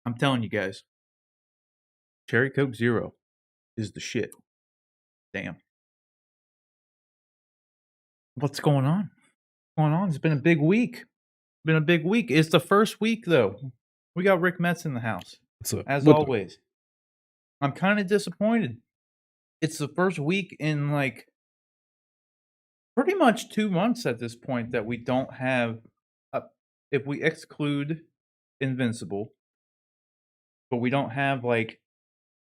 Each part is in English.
I'm telling you guys, Cherry Coke Zero is the shit. Damn. What's going on? What's going on? It's been a big week. It's the first week though. We got Rick Metz in the house. So, As what always. I'm kind of disappointed. It's the first week in like pretty much 2 months at this point that we don't have if we exclude Invincible, but we don't have like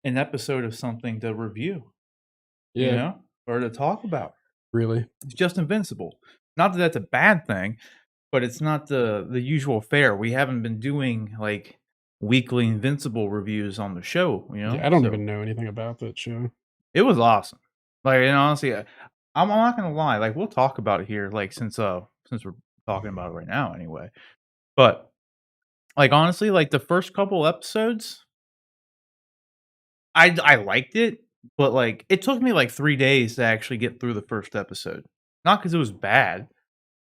an episode of something to review. Yeah. You know? Or to talk about. Really? It's just Invincible. Not that that's a bad thing, but it's not the usual fare. We haven't been doing like weekly Invincible reviews on the show, you know? Yeah, I don't even know anything about that show. It was awesome. Like, and honestly, I'm not gonna lie. Like, we'll talk about it here, like since we're talking about it right now, anyway. But like, honestly, like the first couple episodes, I liked it, but like it took me like 3 days to actually get through the first episode. Not because it was bad.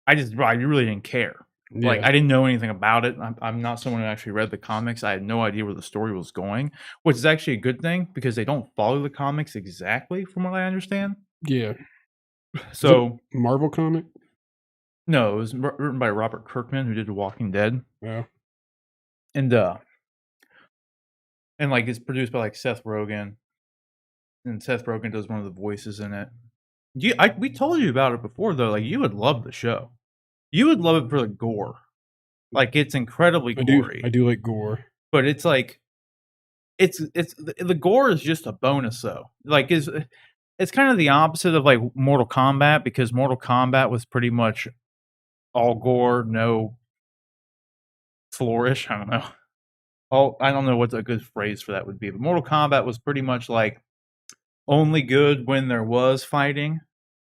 I really didn't care. Yeah. Like, I didn't know anything about it. I'm not someone who actually read the comics. I had no idea where the story was going, which is actually a good thing because they don't follow the comics exactly, from what I understand. Yeah. So, Marvel comic? no, it was written by Robert Kirkman, who did The Walking Dead, Yeah. and like it's produced by like Seth Rogen, and Seth Rogen does one of the voices in it. We told you about it before though. Like, you would love the show. You would love it for the gore. Like, it's incredibly gory. I do like gore. But it's like the gore is just a bonus though. Like, it's kind of the opposite of like Mortal Kombat, because Mortal Kombat was pretty much all gore, no flourish. I don't know. I don't know what a good phrase for that would be. But Mortal Kombat was pretty much like only good when there was fighting.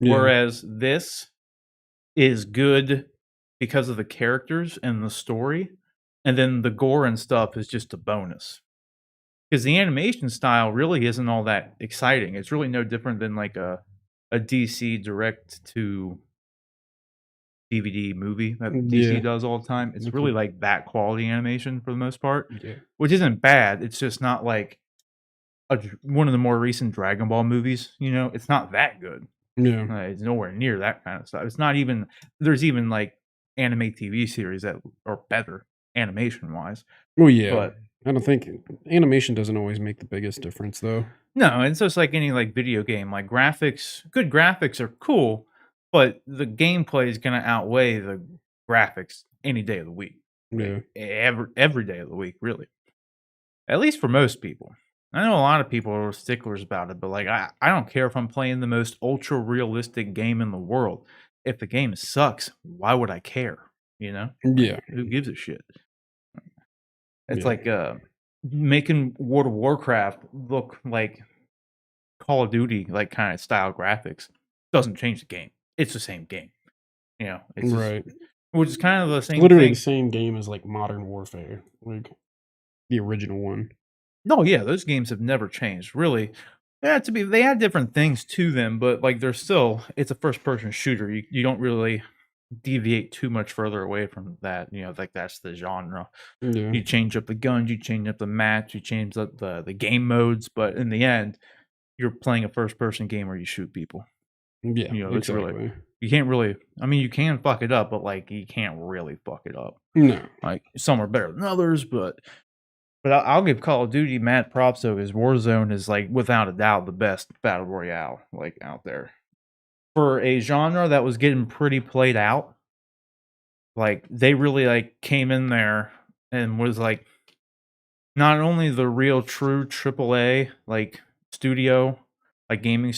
Yeah. Whereas this is good because of the characters and the story, and then the gore and stuff is just a bonus. Because the animation style really isn't all that exciting. It's really no different than like a DC direct to DVD movie that DC does all the time. It's really like that quality animation for the most part, which isn't bad. It's just not like one of the more recent Dragon Ball movies. You know, it's not that good. Yeah. It's nowhere near that kind of stuff. It's not even, there's even like anime TV series that are better animation wise. Well, yeah. But I don't think animation doesn't always make the biggest difference though. No, it's just like any like video game. Like, good graphics are cool, but the gameplay is gonna outweigh the graphics any day of the week. Yeah. Every day of the week, really. At least for most people. I know a lot of people are sticklers about it, but like I don't care if I'm playing the most ultra realistic game in the world. If the game sucks, why would I care? You know? Yeah. Who gives a shit? It's like making World of Warcraft look like Call of Duty, like kind of style graphics, doesn't change the game. It's the same game. You know, it's right. Which is kind of the same literally thing. The same game as like Modern Warfare, like the original one. No, yeah, those games have never changed, really. Yeah, they add different things to them, but like it's a first person shooter. You don't really deviate too much further away from that. You know, like that's the genre. Yeah. You change up the guns, you change up the match, you change up the game modes, but in the end, you're playing a first person game where you shoot people. Yeah, you know, it's exactly. really, you can't really. I mean, you can fuck it up, but like you can't really fuck it up. No, like some are better than others, but I'll give Call of Duty mad props though, because Warzone is like without a doubt the best battle royale like out there for a genre that was getting pretty played out. Like, they really like came in there and was like not only the real true AAA like studio, like gaming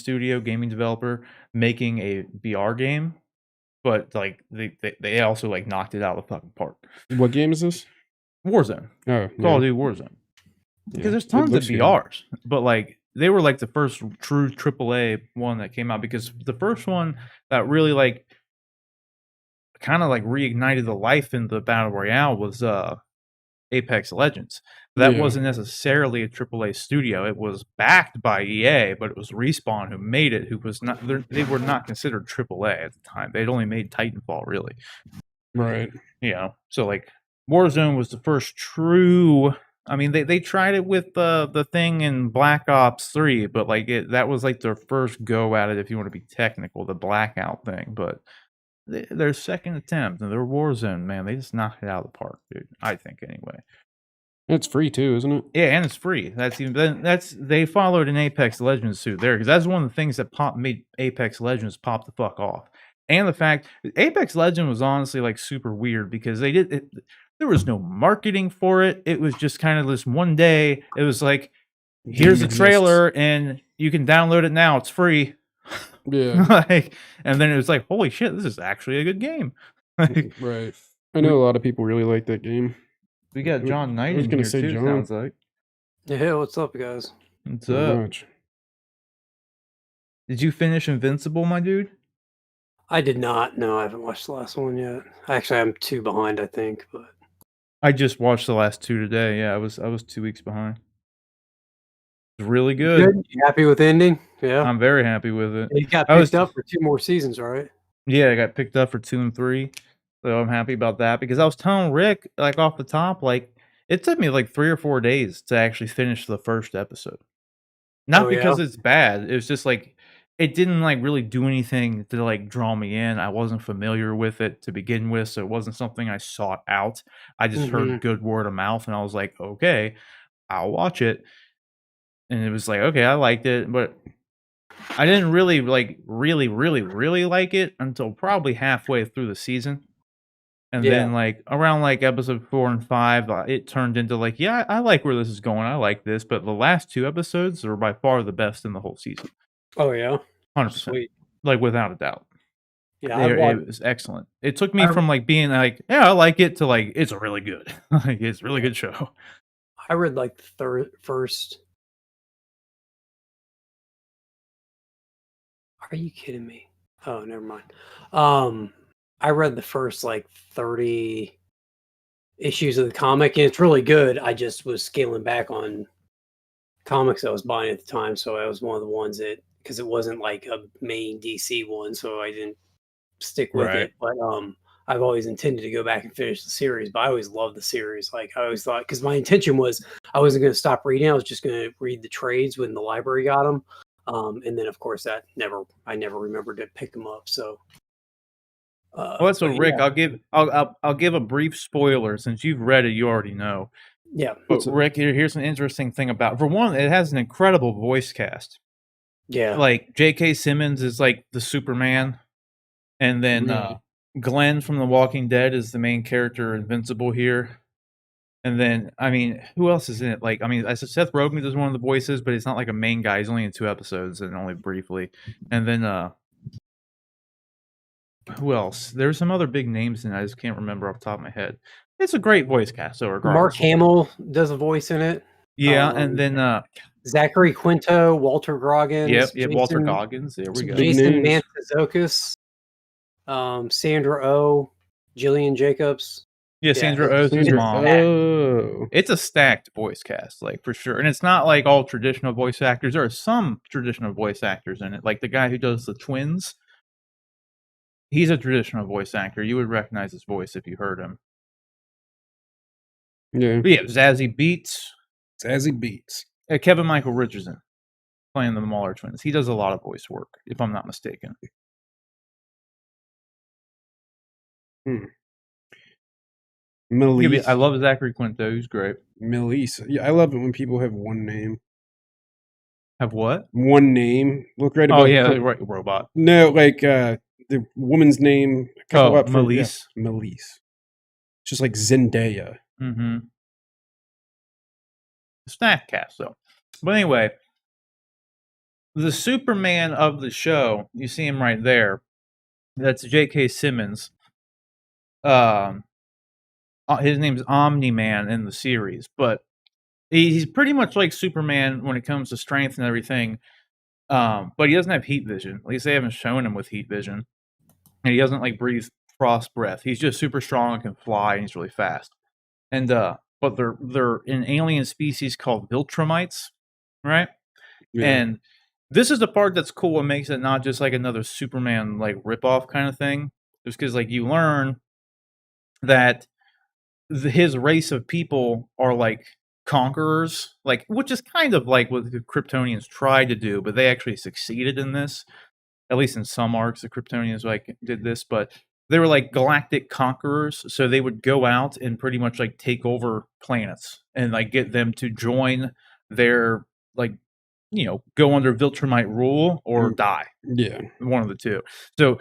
developer making a VR game, but like they also like knocked it out of the fucking park. What game is this? Warzone. Oh, Call of Duty Warzone. Because there's tons of VRs, but like they were like the first true AAA one that came out, because the first one that really like kind of like reignited the life in the battle royale was Apex Legends. That wasn't necessarily a AAA studio. It was backed by EA, but it was Respawn who made it, who was not, they were not considered AAA at the time. They'd only made Titanfall, really. Right. You know, so like Warzone was the first true I mean, they tried it with the thing in Black Ops 3, but like that was like their first go at it, if you want to be technical, the blackout thing. But their second attempt and their Warzone, man, they just knocked it out of the park, dude. I think anyway. It's free too, isn't it? Yeah, and it's free. They followed an Apex Legends suit there because that's one of the things that made Apex Legends pop the fuck off. And the fact Apex Legend was honestly like super weird because there was no marketing for it. It was just kind of this one day. It was like, here's a trailer and you can download it now. It's free. Yeah. And then it was like, holy shit, this is actually a good game. Right. I know a lot of people really like that game. We got John Knight I was in gonna here say too, John. sounds like. Yeah, what's up, guys? What's Not up? much. Did you finish Invincible, my dude? I did not. No, I haven't watched the last one yet. Actually, I'm 2 behind, I think. But I just watched the last 2 today. Yeah, I was 2 weeks behind. It's really good. You happy with the ending? Yeah, I'm very happy with it. It got picked up for 2 more seasons, right? Yeah, I got picked up for 2 and 3, so I'm happy about that because I was telling Rick, like, off the top, like, it took me, like, 3 or 4 days to actually finish the first episode. Not because it's bad, it was just, like, it didn't, like, really do anything to, like, draw me in. I wasn't familiar with it to begin with, so it wasn't something I sought out. I just heard good word of mouth, and I was like, "Okay, I'll watch it." And it was like, okay, I liked it, but I didn't really really like it until probably halfway through the season. And then like around like episode 4 and 5, it turned into like, yeah, I like where this is going. I like this, but the last 2 episodes are by far the best in the whole season. Oh yeah, 100%. Sweet. Like without a doubt. Yeah, it was excellent. It took me from like being like, yeah, I like it to like it's really good. Like it's a really good show. I read like the first. Are you kidding me? Oh, never mind. I read the first like 30 issues of the comic, and it's really good. I just was scaling back on comics I was buying at the time, so I was one of the ones that, because it wasn't like a main DC one, so I didn't stick with it. But I've always intended to go back and finish the series, but I always loved the series. Like I always thought, because my intention was I wasn't going to stop reading. I was just going to read the trades when the library got them. And then of course I never remembered to pick them up. So well, that's what Rick. Yeah. I'll give a brief spoiler since you've read it. You already know. Yeah. But Rick, here's an interesting thing about. For one, it has an incredible voice cast. Yeah. Like J.K. Simmons is like the Superman, and then Glenn from The Walking Dead is the main character, Invincible here. And then, I mean, who else is in it? Like, I mean, I said Seth Rogen does one of the voices, but he's not like a main guy. He's only in 2 episodes and only briefly. And then, who else? There's some other big names in it. I just can't remember off the top of my head. It's a great voice cast, so regardless. Mark Hamill does a voice in it. Yeah, and then Zachary Quinto, Walter Goggins. Yep, Walter Goggins. There we go. Jason Mantzoukas, Sandra Oh, Jillian Jacobs. Yeah, Sandra Oh's his mom. Oh. It's a stacked voice cast, like for sure. And it's not like all traditional voice actors. There are some traditional voice actors in it. Like the guy who does the twins. He's a traditional voice actor. You would recognize his voice if you heard him. Yeah. But yeah, Zazie Beetz. Kevin Michael Richardson playing the Mauler twins. He does a lot of voice work, if I'm not mistaken. Melise. I love Zachary Quinto. He's great. Melise. Yeah, I love it when people have one name. Have what? One name. Look right above. Oh yeah, right, robot. No, like the woman's name. Melise. Melise. Just like Zendaya. Mm-hmm. Snack cast though. But anyway, the Superman of the show, you see him right there. That's J.K. Simmons. His name's Omni-Man in the series, but he's pretty much like Superman when it comes to strength and everything. But he doesn't have heat vision. At least they haven't shown him with heat vision. And he doesn't like breathe frost breath. He's just super strong and can fly, and he's really fast. And but they're an alien species called Viltrumites, right? Yeah. And this is the part that's cool and makes it not just like another Superman like ripoff kind of thing. Just because like you learn that his race of people are like conquerors, like, which is kind of like what the Kryptonians tried to do, but they actually succeeded in this. At least in some arcs, the Kryptonians like did this, but they were like galactic conquerors, so they would go out and pretty much like take over planets and like get them to join their like go under Viltrumite rule or die. Yeah, one of the two. So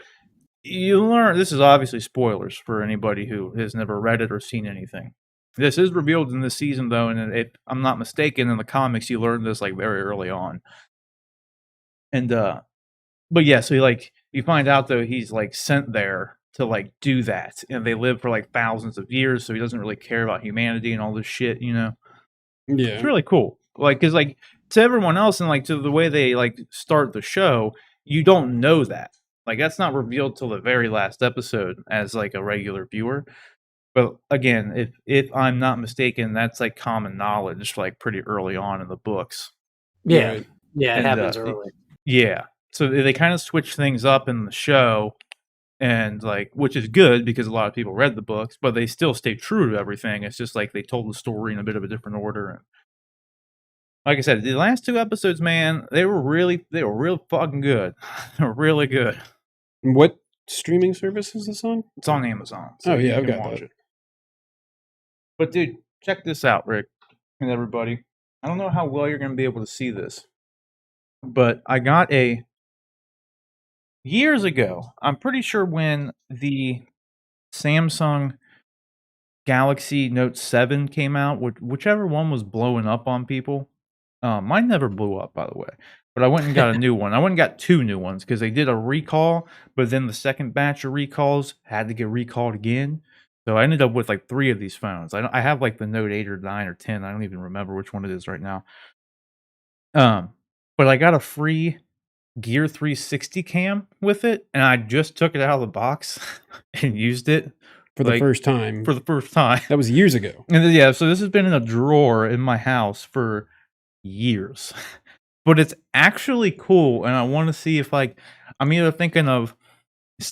you learn. This is obviously spoilers for anybody who has never read it or seen anything. This is revealed in this season, though, and if I'm not mistaken, in the comics, you learn this like very early on. And but yeah, so you find out though he's like sent there to like do that, and they live for like thousands of years, so he doesn't really care about humanity and all this shit, Yeah, It's really cool. Like, cause like to everyone else and like to the way they like start the show, you don't know that. Like that's not revealed till the very last episode as like a regular viewer. But again, if I'm not mistaken, that's like common knowledge, like pretty early on in the books. Yeah, Right. yeah, it And, happens early. Yeah. So they kind of switch things up in the show, and like, which is good because a lot of people read the books, but they still stay true to everything. It's just like they told the story in a bit of a different order. And like I said, the last two episodes, man, they were real fucking good. They were really good. What streaming service is this on? It's on Amazon. So Oh, yeah, you I've can got watch that. it. But dude, check this out, Rick and everybody. I don't know how well you're going to be able to see this, but I got years ago, I'm pretty sure when the Samsung Galaxy Note 7 came out, whichever one was blowing up on people. Mine never blew up, by the way. But I went and got a new one. I went and got 2 new ones because they did a recall, but then the second batch of recalls had to get recalled again. So I ended up with like 3 of these phones. I have like the Note 8 or 9 or 10. I don't even remember which one it is right now. But I got a free Gear 360 cam with it, and I just took it out of the box and used it For the like, first time. for the first time. That was years ago. And yeah, so this has been in a drawer in my house for years. But it's actually cool, and I want to see if like I'm either thinking of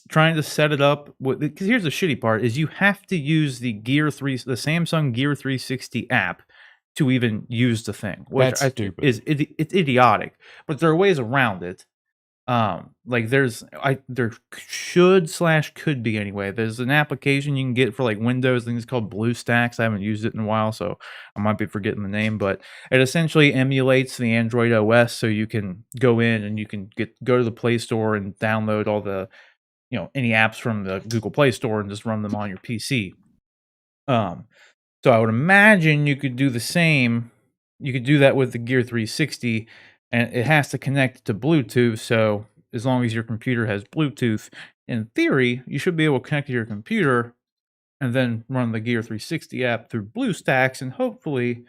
trying to set it up with, because here's the shitty part is you have to use the Samsung Gear 360 app to even use the thing, which That's stupid. It's idiotic. But there are ways around it. Like there could be anyway. There's an application you can get for like Windows. I think it's called BlueStacks. I haven't used it in a while, so I might be forgetting the name. But it essentially emulates the Android OS, so you can go in and you can go to the Play Store and download all the any apps from the Google Play Store and just run them on your PC. So I would imagine you could do the same. You could do that with the Gear 360, and it has to connect to Bluetooth. So as long as your computer has Bluetooth, in theory, you should be able to connect to your computer and then run the Gear 360 app through BlueStacks, and hopefully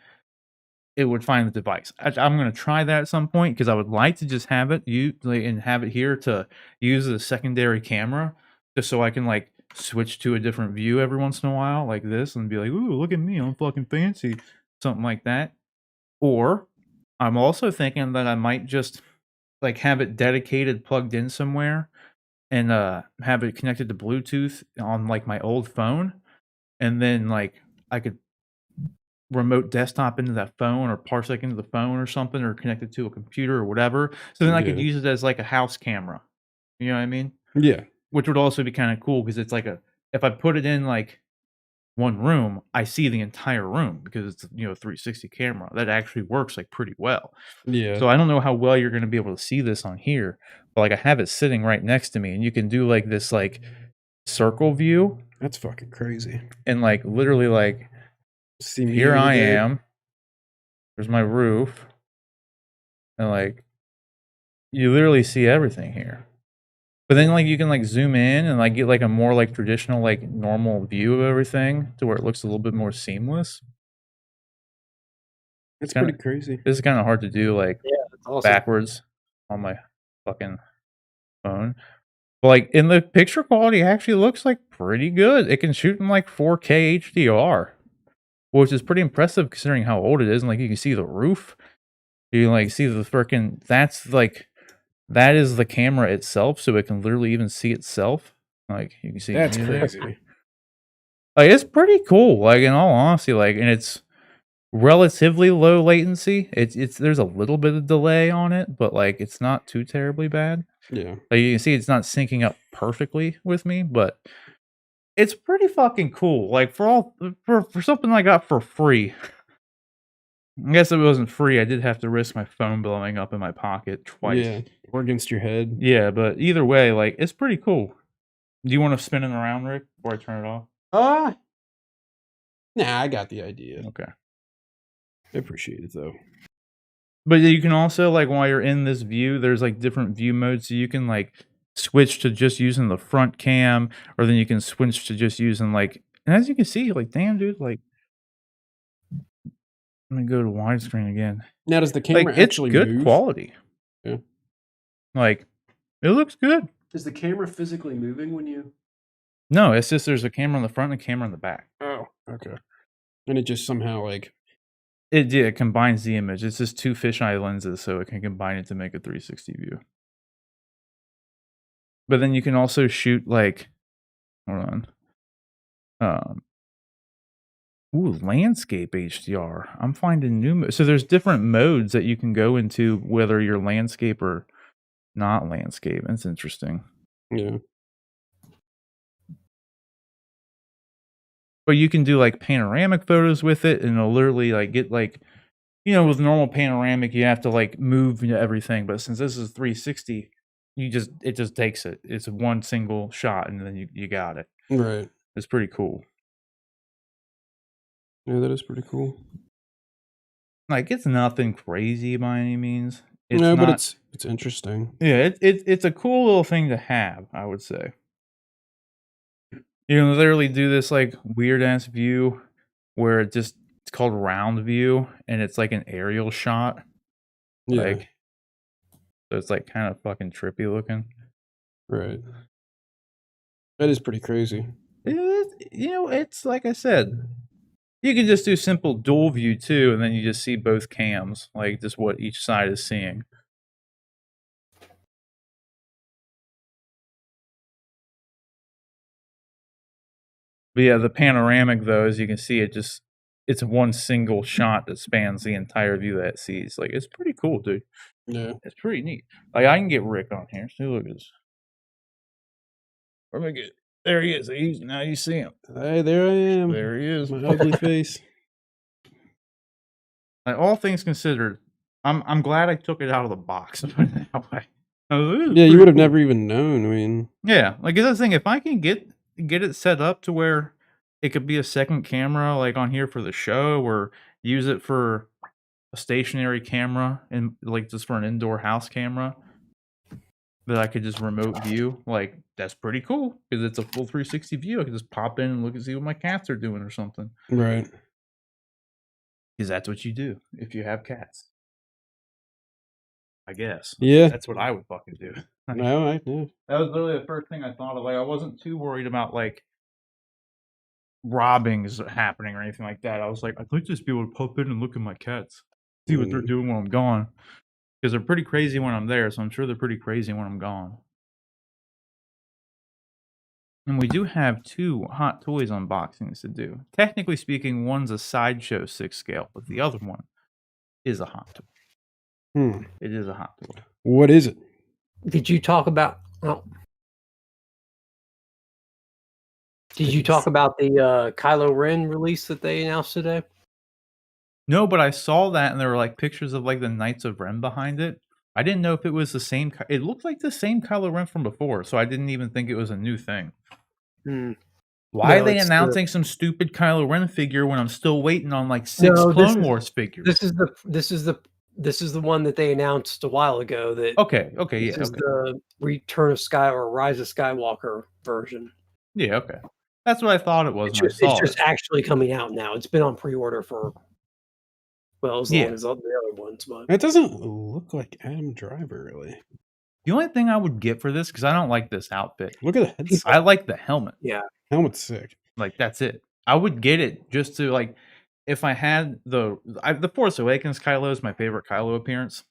it would find the device. I'm going to try that at some point because I would like to just have it and have it here to use as a secondary camera, just so I can like switch to a different view every once in a while, like this, and be like, "Ooh, look at me, I'm fucking fancy," something like that. Or I'm also thinking that I might just like have it dedicated, plugged in somewhere, and have it connected to Bluetooth on like my old phone, and then like I could remote desktop into that phone or parsec into the phone or something, or connect it to a computer or whatever. So then I could Yeah. use it as like a house camera. You know what I mean? Yeah. Which would also be kind of cool because it's like if I put it in like one room, I see the entire room because it's 360 camera that actually works like pretty well. Yeah. So I don't know how well you're going to be able to see this on here, but like I have it sitting right next to me, and you can do like this like circle view, That's fucking crazy. and like literally like See me here I today. am. There's my roof, and like you literally see everything here. But then like you can like zoom in and like get like a more like traditional like normal view of everything to where it looks a little bit more seamless. That's kinda- pretty crazy. This is kind of hard to do like Yeah, that's awesome. backwards on my fucking phone. But like in the picture quality, it actually looks like pretty good. It can shoot in like 4K HDR, which is pretty impressive considering how old it is. And like you can see the roof, you can like see the freaking. That is the camera itself, so it can literally even see itself. Like you can see. That's anything. crazy. Like it's pretty cool. Like in all honesty, like and it's relatively low latency. It's there's a little bit of delay on it, but like it's not too terribly bad. Yeah. Like you can see it's not syncing up perfectly with me, but it's pretty fucking cool. Like for something I got for free. I guess it wasn't free. I did have to risk my phone blowing up in my pocket twice. Yeah. Or against your head. Yeah, but either way, like it's pretty cool. Do you want to spin it around, Rick, before I turn it off? Nah, I got the idea. Okay. I appreciate it though. But you can also, like, while you're in this view, there's like different view modes, so you can like switch to just using the front cam, or then you can switch to just using like. And as you can see, like, damn, dude, like, let me go to widescreen again. Now, does the camera Like, it's actually good move? quality. Yeah. Like, it looks good. Is the camera physically moving when you? No, it's just there's a camera on the front and a camera on the back. Oh, okay. And it just somehow like. It combines the image. It's just two fisheye lenses, so it can combine it to make a 360 view. But then you can also shoot like, hold on. Ooh, landscape HDR. I'm finding new. So there's different modes that you can go into, whether you're landscape or not landscape. That's interesting. Yeah. But you can do like panoramic photos with it, and it'll literally like get like, with normal panoramic, you have to like move everything. But since this is 360, it just takes it. It's one single shot, and then you got it. Right. It's pretty cool. Yeah, that is pretty cool. Like, it's nothing crazy by any means. But it's interesting. Yeah, it's a cool little thing to have, I would say. You can literally do this like weird ass view where it's called round view, and it's like an aerial shot. Yeah. Like, so it's like kind of fucking trippy looking. Right. That is pretty crazy. It's like I said, you can just do simple dual view too, and then you just see both cams, like just what each side is seeing. But yeah, the panoramic though, as you can see, it's one single shot that spans the entire view that it sees. Like, it's pretty cool, dude. Yeah. It's pretty neat. Like, I can get Rick on here. See, look at this. There he is. Now you see him. Hey, there I am. There he is. My ugly face. Like, all things considered, I'm glad I took it out of the box. Put it that way. Yeah, you would have never even known. I mean, yeah, like the thing, if I can get it set up to where it could be a second camera, like on here for the show, or use it for a stationary camera and like just for an indoor house camera that I could just remote view, like that's pretty cool because it's a full 360 view. I can just pop in and look and see what my cats are doing or something. right. Because that's what you do if you have cats. I guess. Yeah. That's what I would fucking do. No, yeah. That was literally the first thing I thought of. Like, I wasn't too worried about like robbings happening or anything like that. I was like, I'd like to just be able to pop in and look at my cats, see what they're doing when I'm gone. Because they're pretty crazy when I'm there, so I'm sure they're pretty crazy when I'm gone. And we do have 2 Hot Toys unboxings to do. Technically speaking, one's a Sideshow 6 scale, but the other one is a Hot Toy. It is a Hot Toy. What is it? Did you talk about? Oh. Did you talk about the Kylo Ren release that they announced today? No, but I saw that, and there were like pictures of like the Knights of Ren behind it. I didn't know if it was the same. It looked like the same Kylo Ren from before, so I didn't even think it was a new thing. Why are they announcing some stupid Kylo Ren figure when I'm still waiting on like 6 Clone Wars figures? This is the one that they announced a while ago. That this is the Return of or Rise of Skywalker version. Yeah, okay. That's what I thought it was. It's just actually coming out now. It's been on pre-order for as long as the other ones, but it doesn't look like Adam Driver really. The only thing I would get for this, because I don't like this outfit. Look at the head. I like the helmet. Yeah, helmet's sick. Like, that's it. I would get it just to like, if I had the Force Awakens Kylo is my favorite Kylo appearance,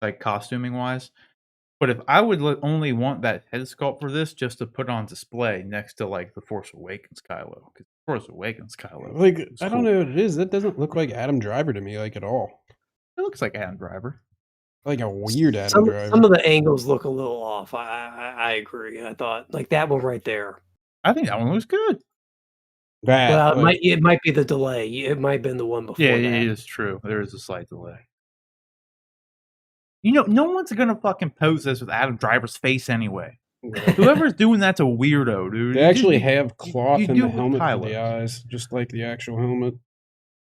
like costuming wise. But if I would only want that head sculpt for this, just to put on display next to like the Force Awakens Kylo, because Force Awakens Kylo. Like, It's I don't cool. know what it is. That doesn't look like Adam Driver to me, like, at all. It looks like Adam Driver. Like a weird Adam Some Driver. of the angles look a little off. I agree. I thought like that one right there. I think that one looks good. That, Well, like, it might be the delay. It might have been the one before Yeah, that. it is true. There is a slight delay. You know, no one's gonna fucking pose this with Adam Driver's face anyway. Whoever's doing that's a weirdo, dude. they actually have cloth in do the it with helmet for Kylo. the eyes, just like the actual helmet.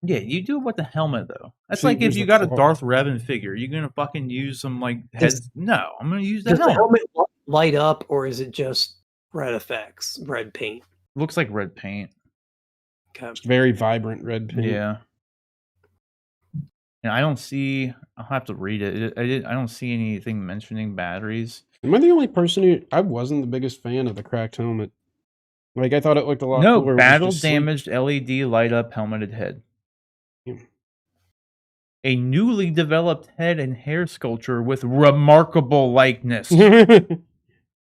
Yeah, you do it with the helmet though. That's See, like if there's you the got a claw. Darth Revan figure, you're gonna fucking use some like Does- heads. No, I'm gonna use the Does the helmet. helmet light up, or is it just red effects, red paint? Looks like red paint. Okay. It's very vibrant red paint. Yeah. And I don't see. I'll have to read it. I don't see anything mentioning batteries. Am I the only person who I wasn't the biggest fan of the cracked helmet? Like, I thought it looked a lot No, cooler. battle just sleek. damaged LED light up helmeted head. Yeah. A newly developed head and hair sculpture with remarkable likeness.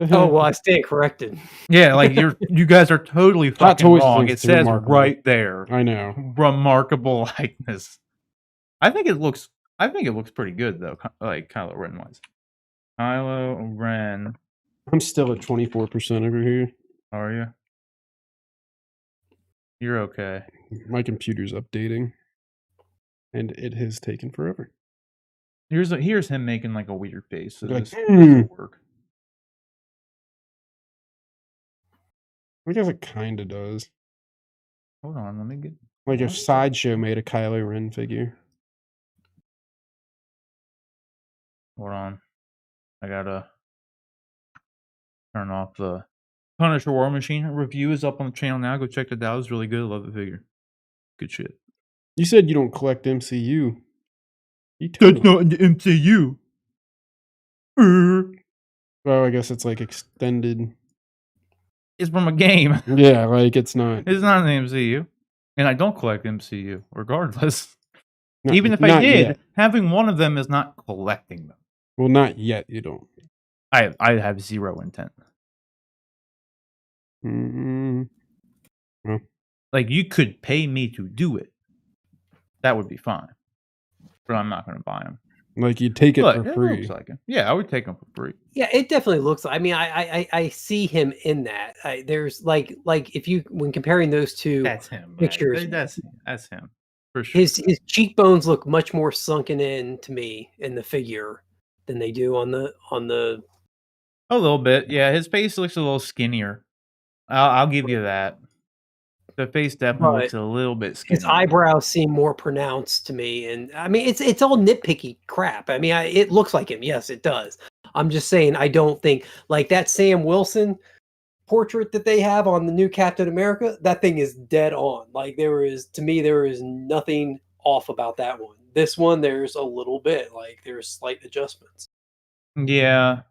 Oh well, I stand corrected. Yeah, like you guys are totally Hot fucking Toys wrong. thinks It it's says remarkable. right there, I know. remarkable likeness. I think it looks pretty good though. Like Kylo Ren wise. Kylo Ren, I'm still at 24% over here. are you? You're okay. My computer's updating, and it has taken forever. Here's him making like a weird face. So Like, this will work. I guess it kind of does. Hold on, let me get. Like if Sideshow made a Kylo Ren figure. Hold on, I gotta turn off the Punisher War Machine review is up on the channel now. Go check it out. It's really good. Love the figure. Good shit. You said you don't collect MCU. You That's not in the MCU. Well, I guess it's like extended. It's from a game. Yeah, like it's not. It's not in the MCU. And I don't collect MCU, regardless. Not, Even if I not did, yet. having one of them is not collecting them. Well, not yet. You don't. I have zero intent. Mm-hmm. Well, Like, you could pay me to do it. That would be fine. But I'm not going to buy them. like you'd take it But for it free. looks like it. Yeah, I would take them for free. Yeah, it definitely looks. I mean, I see him in that. There's like if you when comparing those two That's him. pictures, That's him. For sure. his cheekbones look much more sunken in to me in the figure than they do on the A little bit. Yeah, his face looks a little skinnier. I'll give you that. The face definitely looks a little bit skinnier. his eyebrows seem more pronounced to me, and I mean it's all nitpicky crap. I mean, it looks like him. Yes, it does. I'm just saying I don't think like that Sam Wilson portrait that they have on the new Captain America. That thing is dead on. Like there is nothing off about that one. This one there's a little bit like there's slight adjustments. Yeah.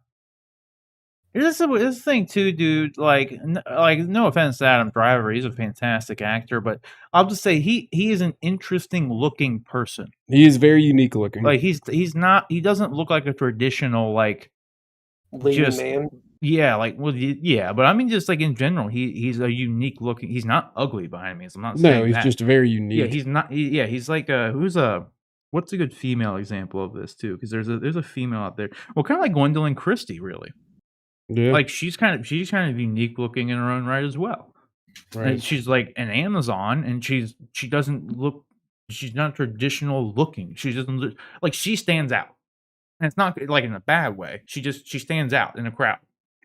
This the thing too, dude. Like no offense to Adam Driver, he's a fantastic actor, but I'll just say he is an interesting looking person. He is very unique looking. Like he doesn't look like a traditional like Leading man. Yeah, like yeah, but I mean just like in general, he's a unique looking. He's not ugly by any means. I'm not saying he's that. just very unique. Yeah, he's not. He's like what's a good female example of this too? Because there's a female out there. Well, kind of like Gwendolyn Christie, really. Yeah. Like she's kind of unique looking in her own right as well. Right. And she's like an Amazon, and she's not traditional looking. She doesn't look like she stands out, and it's not like in a bad way. She stands out in a crowd,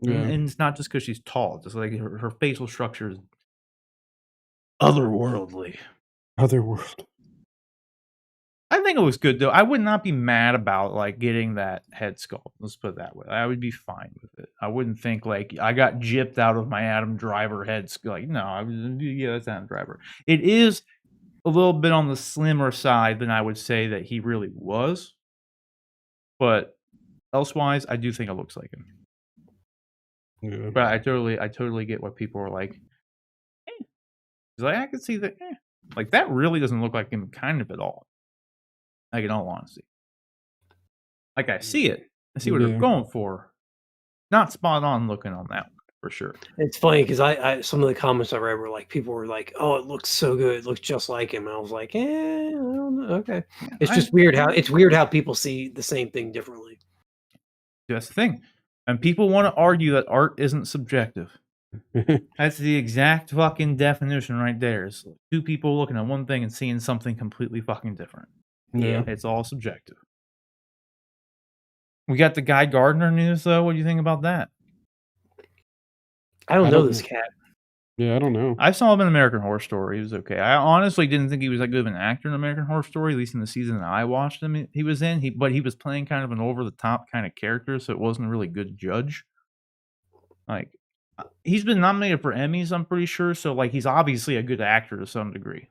and it's not just because she's tall. Just like her facial structure is otherworldly. Otherworld. I think it looks good though. I would not be mad about like getting that head sculpt. Let's put it that way. I would be fine with it. I wouldn't think like I got gypped out of my Adam Driver head sculpt. Like no, yeah, that's Adam Driver. It is a little bit on the slimmer side than I would say that he really was, but elsewise, I do think it looks like him. Yeah. But I totally get what people are like. Like I can see that. Like that really doesn't look like him, kind of at all. Like in all honesty, like I see it. I see what they're going for. Not spot on looking on that one for sure. It's funny because I some of the comments I read were like people were like, "Oh, it looks so good, it looks just like him." And I was like, "Eh, I don't know. Okay." Yeah, It's just weird how people see the same thing differently. that's the thing. And people want to argue that art isn't subjective. That's the exact fucking definition right there. It's two people looking at one thing and seeing something completely fucking different. Yeah. It's all subjective. We got the guy Gardner news though. What do you think about that? I don't know this cat. Yeah, I don't know. I saw him in American Horror Story. He was okay. I honestly didn't think he was that good of an actor in American Horror Story, at least in the season that I watched him. He was in. But he was playing kind of an over the top kind of character, so it wasn't a really good judge. Like, he's been nominated for Emmys, I'm pretty sure. So like, he's obviously a good actor to some degree.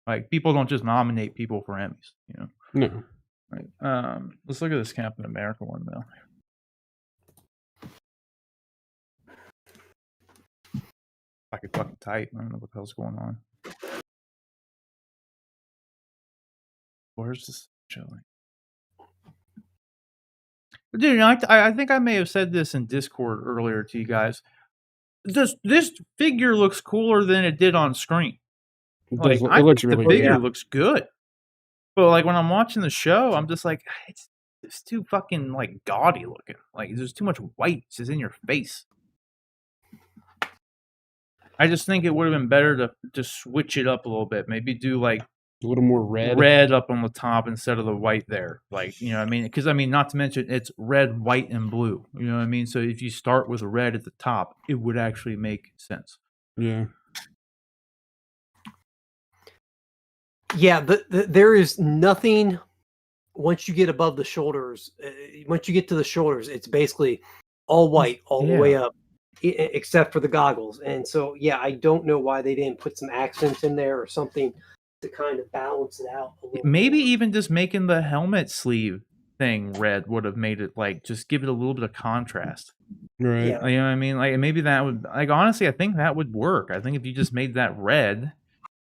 Like, people don't just nominate people for Emmys, you know. No. Right. Let's look at this Captain America one though. Fucking tight. I don't know what the hell's going on. Where's this showing? Dude, I think I may have said this in Discord earlier to you guys. This figure looks cooler than it did on screen. Like, It looks really the figure good. looks good. But like when I'm watching the show, I'm just like, it's too fucking like gaudy looking. Like there's too much white just in your face. I just think it would have been better to just switch it up a little bit. Maybe do like a little more red up on the top instead of the white there. Like, you know what I mean? Because I mean, not to mention it's red, white, and blue. You know what I mean? So if you start with red at the top, it would actually make sense. Yeah. Yeah, there is nothing once you get above the shoulders. Once you get to the shoulders, it's basically all white all the way up, except for the goggles. And so, yeah, I don't know why they didn't put some accents in there or something to kind of balance it out a little. Maybe even just making the helmet sleeve thing red would have made it like just give it a little bit of contrast. Right. Yeah. You know what I mean? Like maybe that would like honestly I think that would work. I think if you just made that red,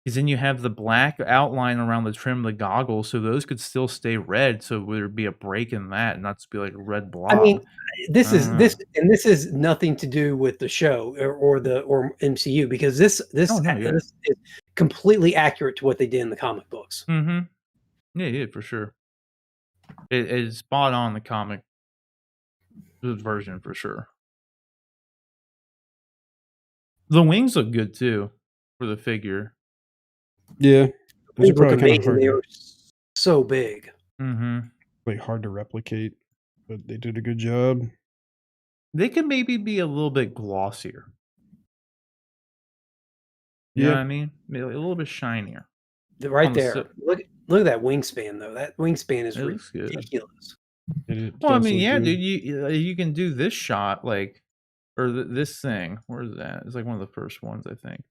because then you have the black outline around the trim of the goggles, so those could still stay red, so there'd be a break in that and not just be like a red blob. I mean, this is nothing to do with the show or MCU, because this is completely accurate to what they did in the comic books. Mm-hmm. Yeah, for sure. It is spot on the comic version for sure. The wings look good too for the figure. Yeah, those are probably kind of hard. They were so big. Mm-hmm. Like hard to replicate, but they did a good job. They could maybe be a little bit glossier. You know what I mean? Maybe a little bit shinier. Right there. Look at that wingspan though. That wingspan is ridiculous. Well, I mean, yeah, dude, you can do this shot like, or this thing. Where's that? It's like one of the first ones, I think.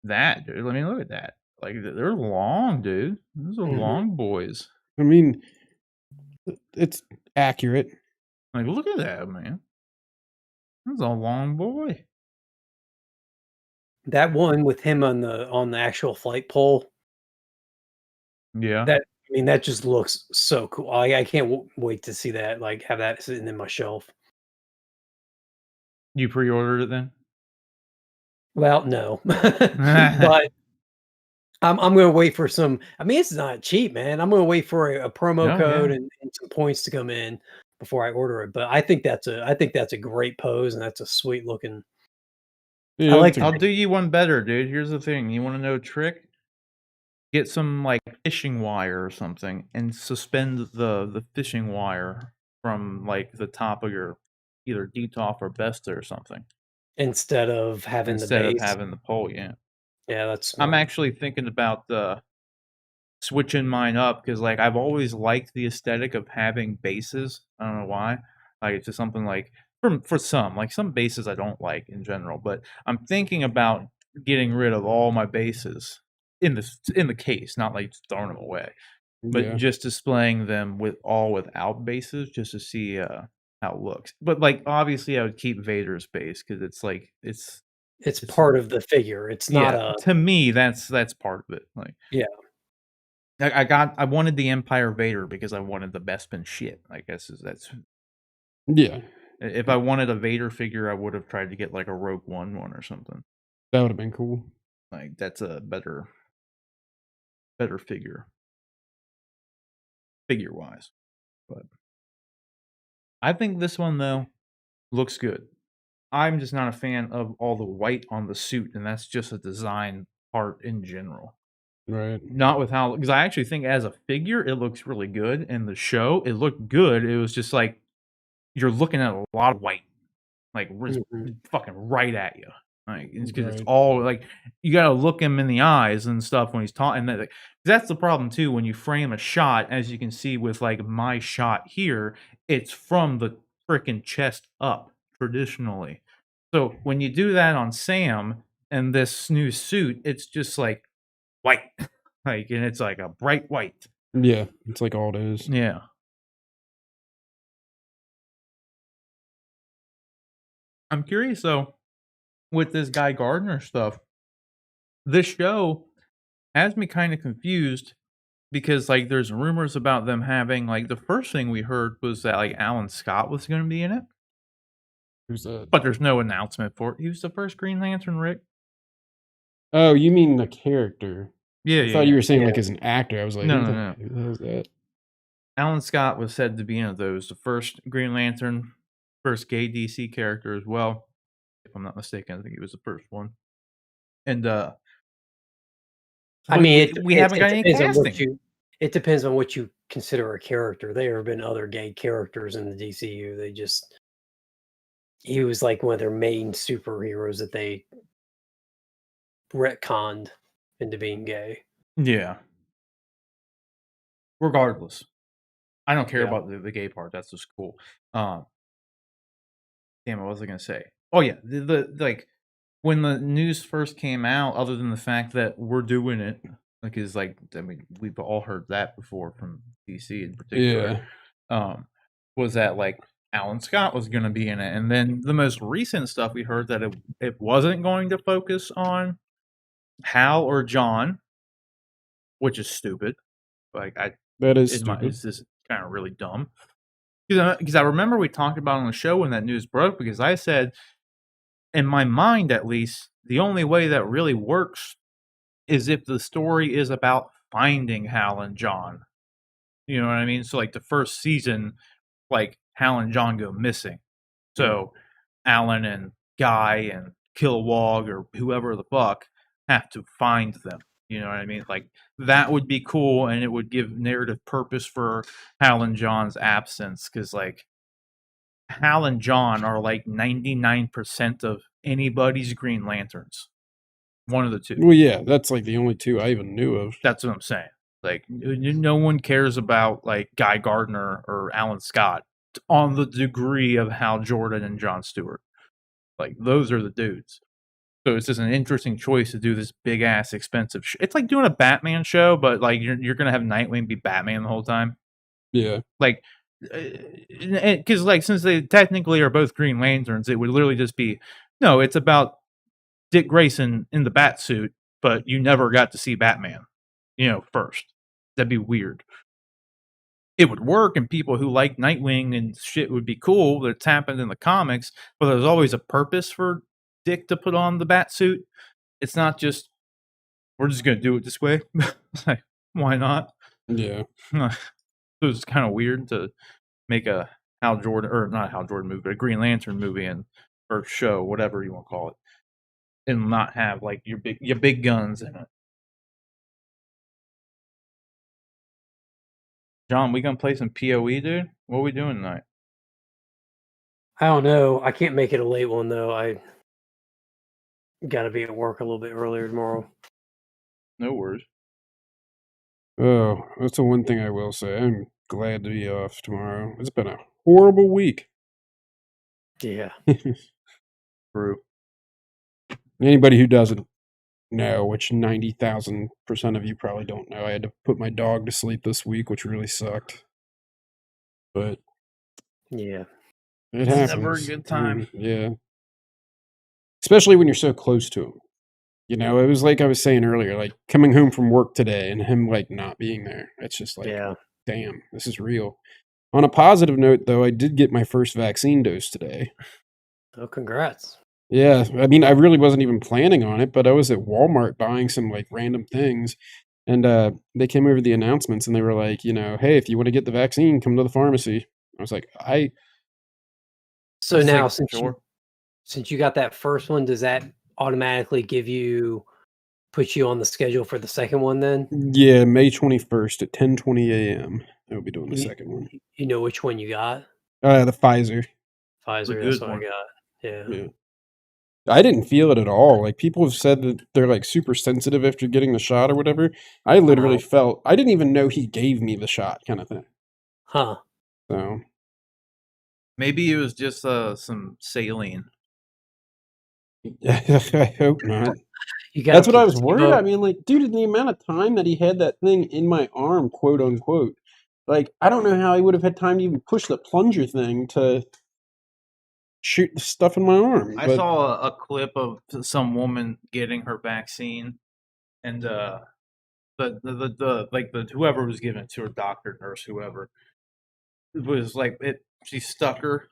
That, dude. I mean, look at that. Like they're long, dude. Those are long boys. I mean, it's accurate. Like, look at that, man. That's a long boy. That one with him on the actual flight pole. Yeah. That just looks so cool. I can't wait to see that. Like, have that sitting in my shelf. You pre-ordered it then? Well, no, but I'm going to wait for some. I mean, it's not cheap, man. I'm going to wait for a promo code and some points to come in before I order it. But I think that's a great pose, and that's a sweet looking. Yeah, I'll do you one better, dude. Here's the thing. You want to know a trick? Get some like fishing wire or something and suspend the fishing wire from like the top of your either DTOF or Besta or something. Instead of having the pole, yeah. Yeah, that's smart. I'm actually thinking about switching mine up because like I've always liked the aesthetic of having bases. I don't know why. Like it's just something like for some bases I don't like in general, but I'm thinking about getting rid of all my bases in the case, not like throwing them away, but just displaying them without bases just to see how it looks. But like obviously I would keep Vader's base because it's like it's part of the figure. It's not to me that's part of it. Like I wanted the Empire Vader because I wanted the Bespin shit. I guess that's If I wanted a Vader figure, I would have tried to get like a Rogue One or something. That would have been cool. Like that's a better figure wise. But I think this one though looks good. I'm just not a fan of all the white on the suit, and that's just a design part in general. Right. Not with how, because I actually think as a figure it looks really good, and the show it looked good. It was just like you're looking at a lot of white, like fucking right at you. Like it's because it's all like you gotta look him in the eyes and stuff when he's talking. Like, that's the problem too when you frame a shot, as you can see with like my shot here. It's from the freaking chest up traditionally. So when you do that on Sam and this new suit, it's just like white, like, and it's like a bright white. Yeah, it's like all it is. Yeah. I'm curious though, with this guy Gardner stuff, this show has me kind of confused because like there's rumors about them having like the first thing we heard was that like Alan Scott was going to be in it. Who's that? But there's no announcement for it. He was the first Green Lantern, Rick. Oh, you mean the character? Yeah, I thought you were saying like as an actor. I was like, no. Who the hell's that? Alan Scott was said to be in those, the first Green Lantern, first gay DC character as well. If I'm not mistaken, I think he was the first one. And I mean, we haven't got any casting. It depends on what you consider a character. There have been other gay characters in the DCU. He was like one of their main superheroes that they retconned into being gay. Yeah. Regardless, I don't care about the gay part. That's just cool. Damn, what was I gonna say? Oh yeah, the like when the news first came out, other than the fact that we're doing it, like is like, I mean, we've all heard that before from DC in particular. Yeah. Was that like Alan Scott was going to be in it, and then the most recent stuff we heard that it wasn't going to focus on Hal or John, which is stupid. Like that is stupid. It's just kind of really dumb. Because I remember we talked about it on the show when that news broke, because I said, in my mind at least, the only way that really works is if the story is about finding Hal and John. You know what I mean? So like the first season, like Hal and John go missing. So Alan and Guy and Kilowog or whoever the fuck have to find them. You know what I mean? Like that would be cool, and it would give narrative purpose for Hal and John's absence, because like Hal and John are like 99% of anybody's Green Lanterns. One of the two. Well, yeah, that's like the only two I even knew of. That's what I'm saying. Like no one cares about like Guy Gardner or Alan Scott on the degree of Hal Jordan and John Stewart. Like those are the dudes. So it's just an interesting choice to do this big ass expensive. It's like doing a Batman show, but like you're gonna have Nightwing be Batman the whole time. Yeah. Like, because like since they technically are both Green Lanterns, it would literally just be no. It's about Dick Grayson in the bat suit, but you never got to see Batman. You know, first. That'd be weird. It would work, and people who like Nightwing and shit would be cool. That's happened in the comics, but there's always a purpose for Dick to put on the bat suit. It's not just, we're just gonna do it this way. Like, why not? Yeah. So it's kind of weird to make a Hal Jordan, or not Hal Jordan movie, but a Green Lantern movie or show, whatever you want to call it, and not have like your big guns in it. John, we gonna play some PoE, dude? What are we doing tonight? I don't know. I can't make it a late one though. I gotta be at work a little bit earlier tomorrow. No worries. Oh, that's the one thing I will say. I'm glad to be off tomorrow. It's been a horrible week. Yeah. True. Anybody who doesn't know, which 90,000% of you probably don't know, I had to put my dog to sleep this week, which really sucked. But yeah, it happens. Never a good time. Yeah. Especially when you're so close to him. You know, it was like I was saying earlier, like coming home from work today and him like not being there. It's just like, damn, this is real. On a positive note, though, I did get my first vaccine dose today. Oh, congrats. Yeah, I mean, I really wasn't even planning on it, but I was at Walmart buying some like random things, and they came over the announcements and they were like, hey, if you want to get the vaccine, come to the pharmacy. I was like, So It's now, like, since sure. you got that first one, does that automatically put you on the schedule for the second one then? yeah, May 21st at 10:20 a.m. I will be doing the You, second one. you know which one you got? The Pfizer. Pfizer, that's good what one. I got. Yeah. Yeah. I didn't feel it at all. Like people have said that they're like super sensitive after getting the shot or whatever. I literally felt I didn't even know he gave me the shot kind of thing. Huh. So Maybe it was just some saline. I hope not. You got That's what I was worried. I mean, like, dude, in the amount of time that he had that thing in my arm, quote unquote, like, I don't know how he would have had time to even push the plunger thing to shoot the stuff in my arm. I saw a clip of some woman getting her vaccine, and the whoever was giving it to her, doctor, nurse, whoever, was like she stuck her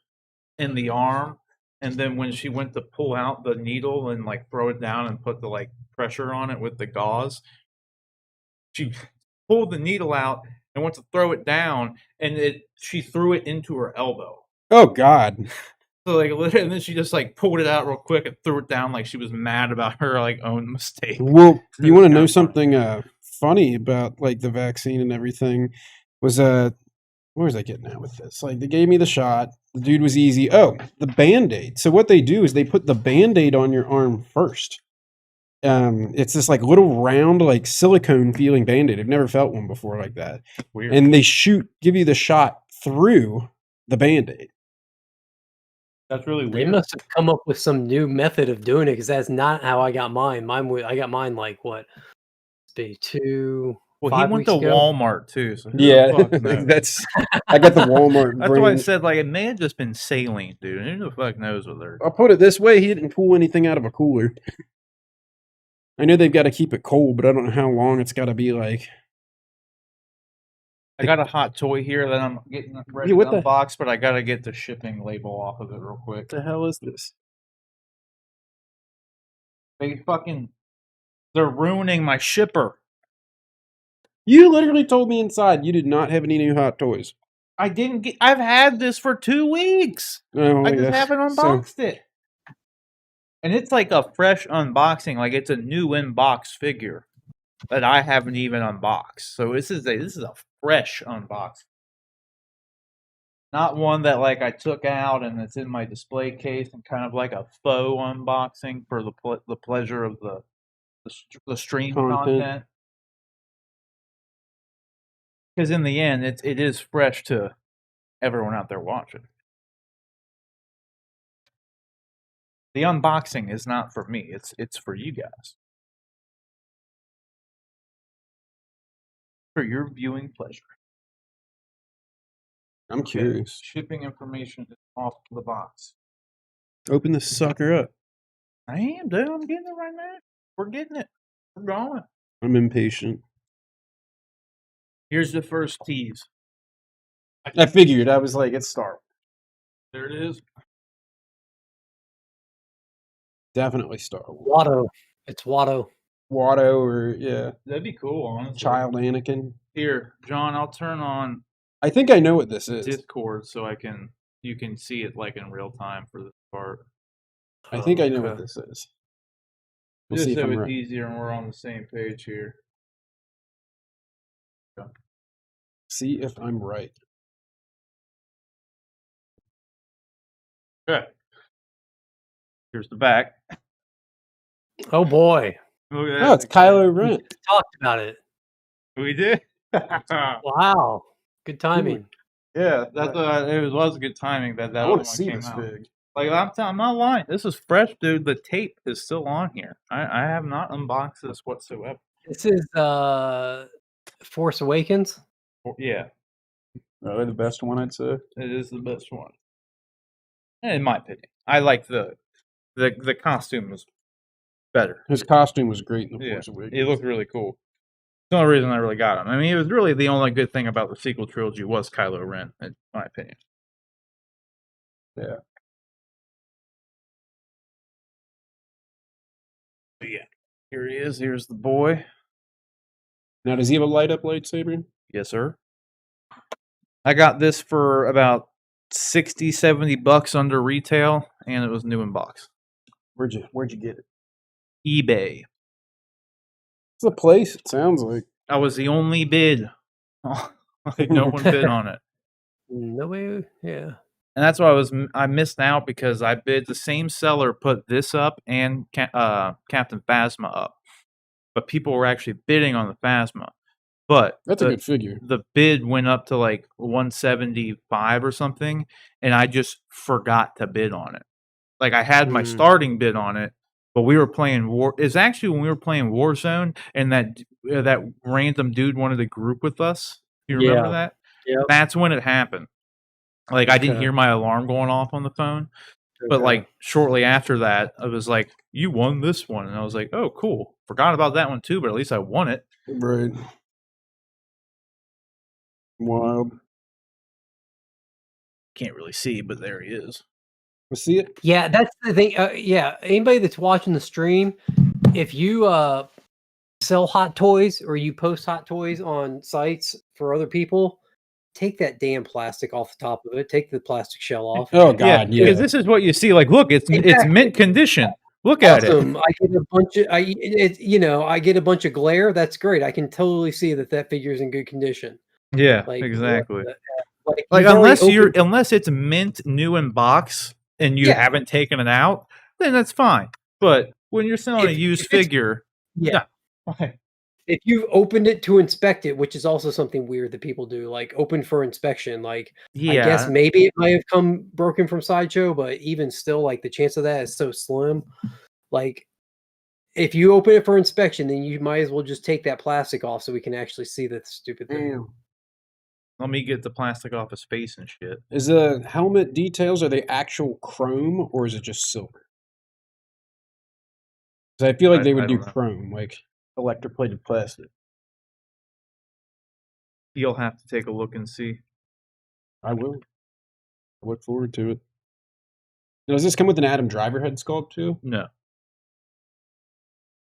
in the arm, and then when she went to pull out the needle and like throw it down and put the like pressure on it with the gauze, she pulled the needle out and went to throw it down, and she threw it into her elbow. Oh God. So like, and then she just like pulled it out real quick and threw it down like she was mad about her like own mistake. Well, you want to know kinda something funny about like the vaccine and everything? Was where was I getting at with this? Like they gave me the shot. The dude was easy. Oh, the Band-Aid. So what they do is they put the Band-Aid on your arm first. It's this like little round, like silicone feeling Band-Aid. I've never felt one before like that. Weird. And they give you the shot through the Band-Aid. That's really They weird. must have come up with some new method of doing it because that's not how I got mine. I got mine like what? Be 2. Well, 5 he went weeks to ago. Walmart too, so who the Yeah, fuck knows? that's I got the Walmart That's why I brain. said like it may have just been saline, dude. Who the fuck knows with her? I'll put it this way: he didn't pull anything out of a cooler. I know they've got to keep it cold, but I don't know how long it's got to be like. I got a hot toy here that I'm getting ready Yeah, what to the- unbox, but I gotta get the shipping label off of it real quick. What the hell is this? They're ruining my shipper. You literally told me inside you did not have any new hot toys. I've had this for 2 weeks. Oh, I just yes. haven't unboxed it. And it's like a fresh unboxing, like it's a new inbox figure that I haven't even unboxed. So this is a fresh unboxing. Not one that like I took out and it's in my display case and kind of like a faux unboxing for the pleasure of the stream content. Because in the end, it is fresh to everyone out there watching. The unboxing is not for me; it's for you guys, for your viewing pleasure. I'm curious. Shipping information is off the box. Open this sucker up. I am, dude. I'm getting it right now. We're getting it. We're going. I'm impatient. Here's the first tease. I figured. I was like, it's Star Wars. There it is. Definitely Star Wars. Watto. It's Watto. Watto or, yeah. That'd be cool, honestly. Child Anakin. Here, John, I'll turn on I think I know what this is. Discord so you can see it like in real time for this part. I think I know what this is. We'll Just see if so I'm it's right. easier and we're on the same page here. See if I'm right. Okay. Here's the back. Oh boy. Look at Oh, that. it's Kylo Ren. We talked about it. We did. Wow. Good timing. Yeah, it was good timing that I other want one to see came this out. fig. Like I'm not lying. This is fresh, dude. The tape is still on here. I have not unboxed this whatsoever. This is Force Awakens. Yeah, Probably the best one, I'd say. it is the best one. In my opinion, I like the costume was better. His costume was great in The Yeah, Force Awakens. it looked really cool. The only reason I really got him. I mean, it was really the only good thing about the sequel trilogy was Kylo Ren, in my opinion. Yeah. But yeah, here he is. Here's the boy. Now, does he have a light up lightsaber? Yes, sir. I got this for about 60, 70 bucks under retail, and it was new in box. Where'd you get it? eBay. It's a place. It sounds like. I was the only bid. No one bid on it. No way. Yeah. And that's why I missed out because I bid the same seller put this up and Captain Phasma up, but people were actually bidding on the Phasma. But That's a good figure. The bid went up to like 175 or something, and I just forgot to bid on it. Like I had my starting bid on it, but we were playing It's actually when we were playing Warzone, and that random dude wanted to group with us. You remember that? Yeah. That's when it happened. Like I didn't hear my alarm going off on the phone, but like shortly after that, I was like, "You won this one," and I was like, "Oh, cool." Forgot about that one too, but at least I won it. Right. Wild. Can't really see, but there he is. We see it. Yeah, that's the thing. Yeah, anybody that's watching the stream, if you sell hot toys or you post hot toys on sites for other people, take that damn plastic off the top of it. Take the plastic shell off. Oh God, yeah. Because this is what you see. Like, look, it's mint condition. Look at it. I get a bunch of I get a bunch of glare. That's great. I can totally see that figure is in good condition. Yeah, Like, exactly. Like unless it's mint new in box and you Yeah. haven't taken it out, then that's fine. But when you're selling a used figure, yeah. Okay. If you've opened it to inspect it, which is also something weird that people do, like open for inspection, like I guess maybe it might have come broken from Sideshow, but even still, like the chance of that is so slim. Like if you open it for inspection, then you might as well just take that plastic off so we can actually see the stupid thing. Damn. Let me get the plastic off his face and shit. Is the helmet details, are they actual chrome or is it just silver? Because I feel like they would do chrome, like electroplated plastic. You'll have to take a look and see. I will. I look forward to it. Now, does this come with an Adam Driver head sculpt too? No.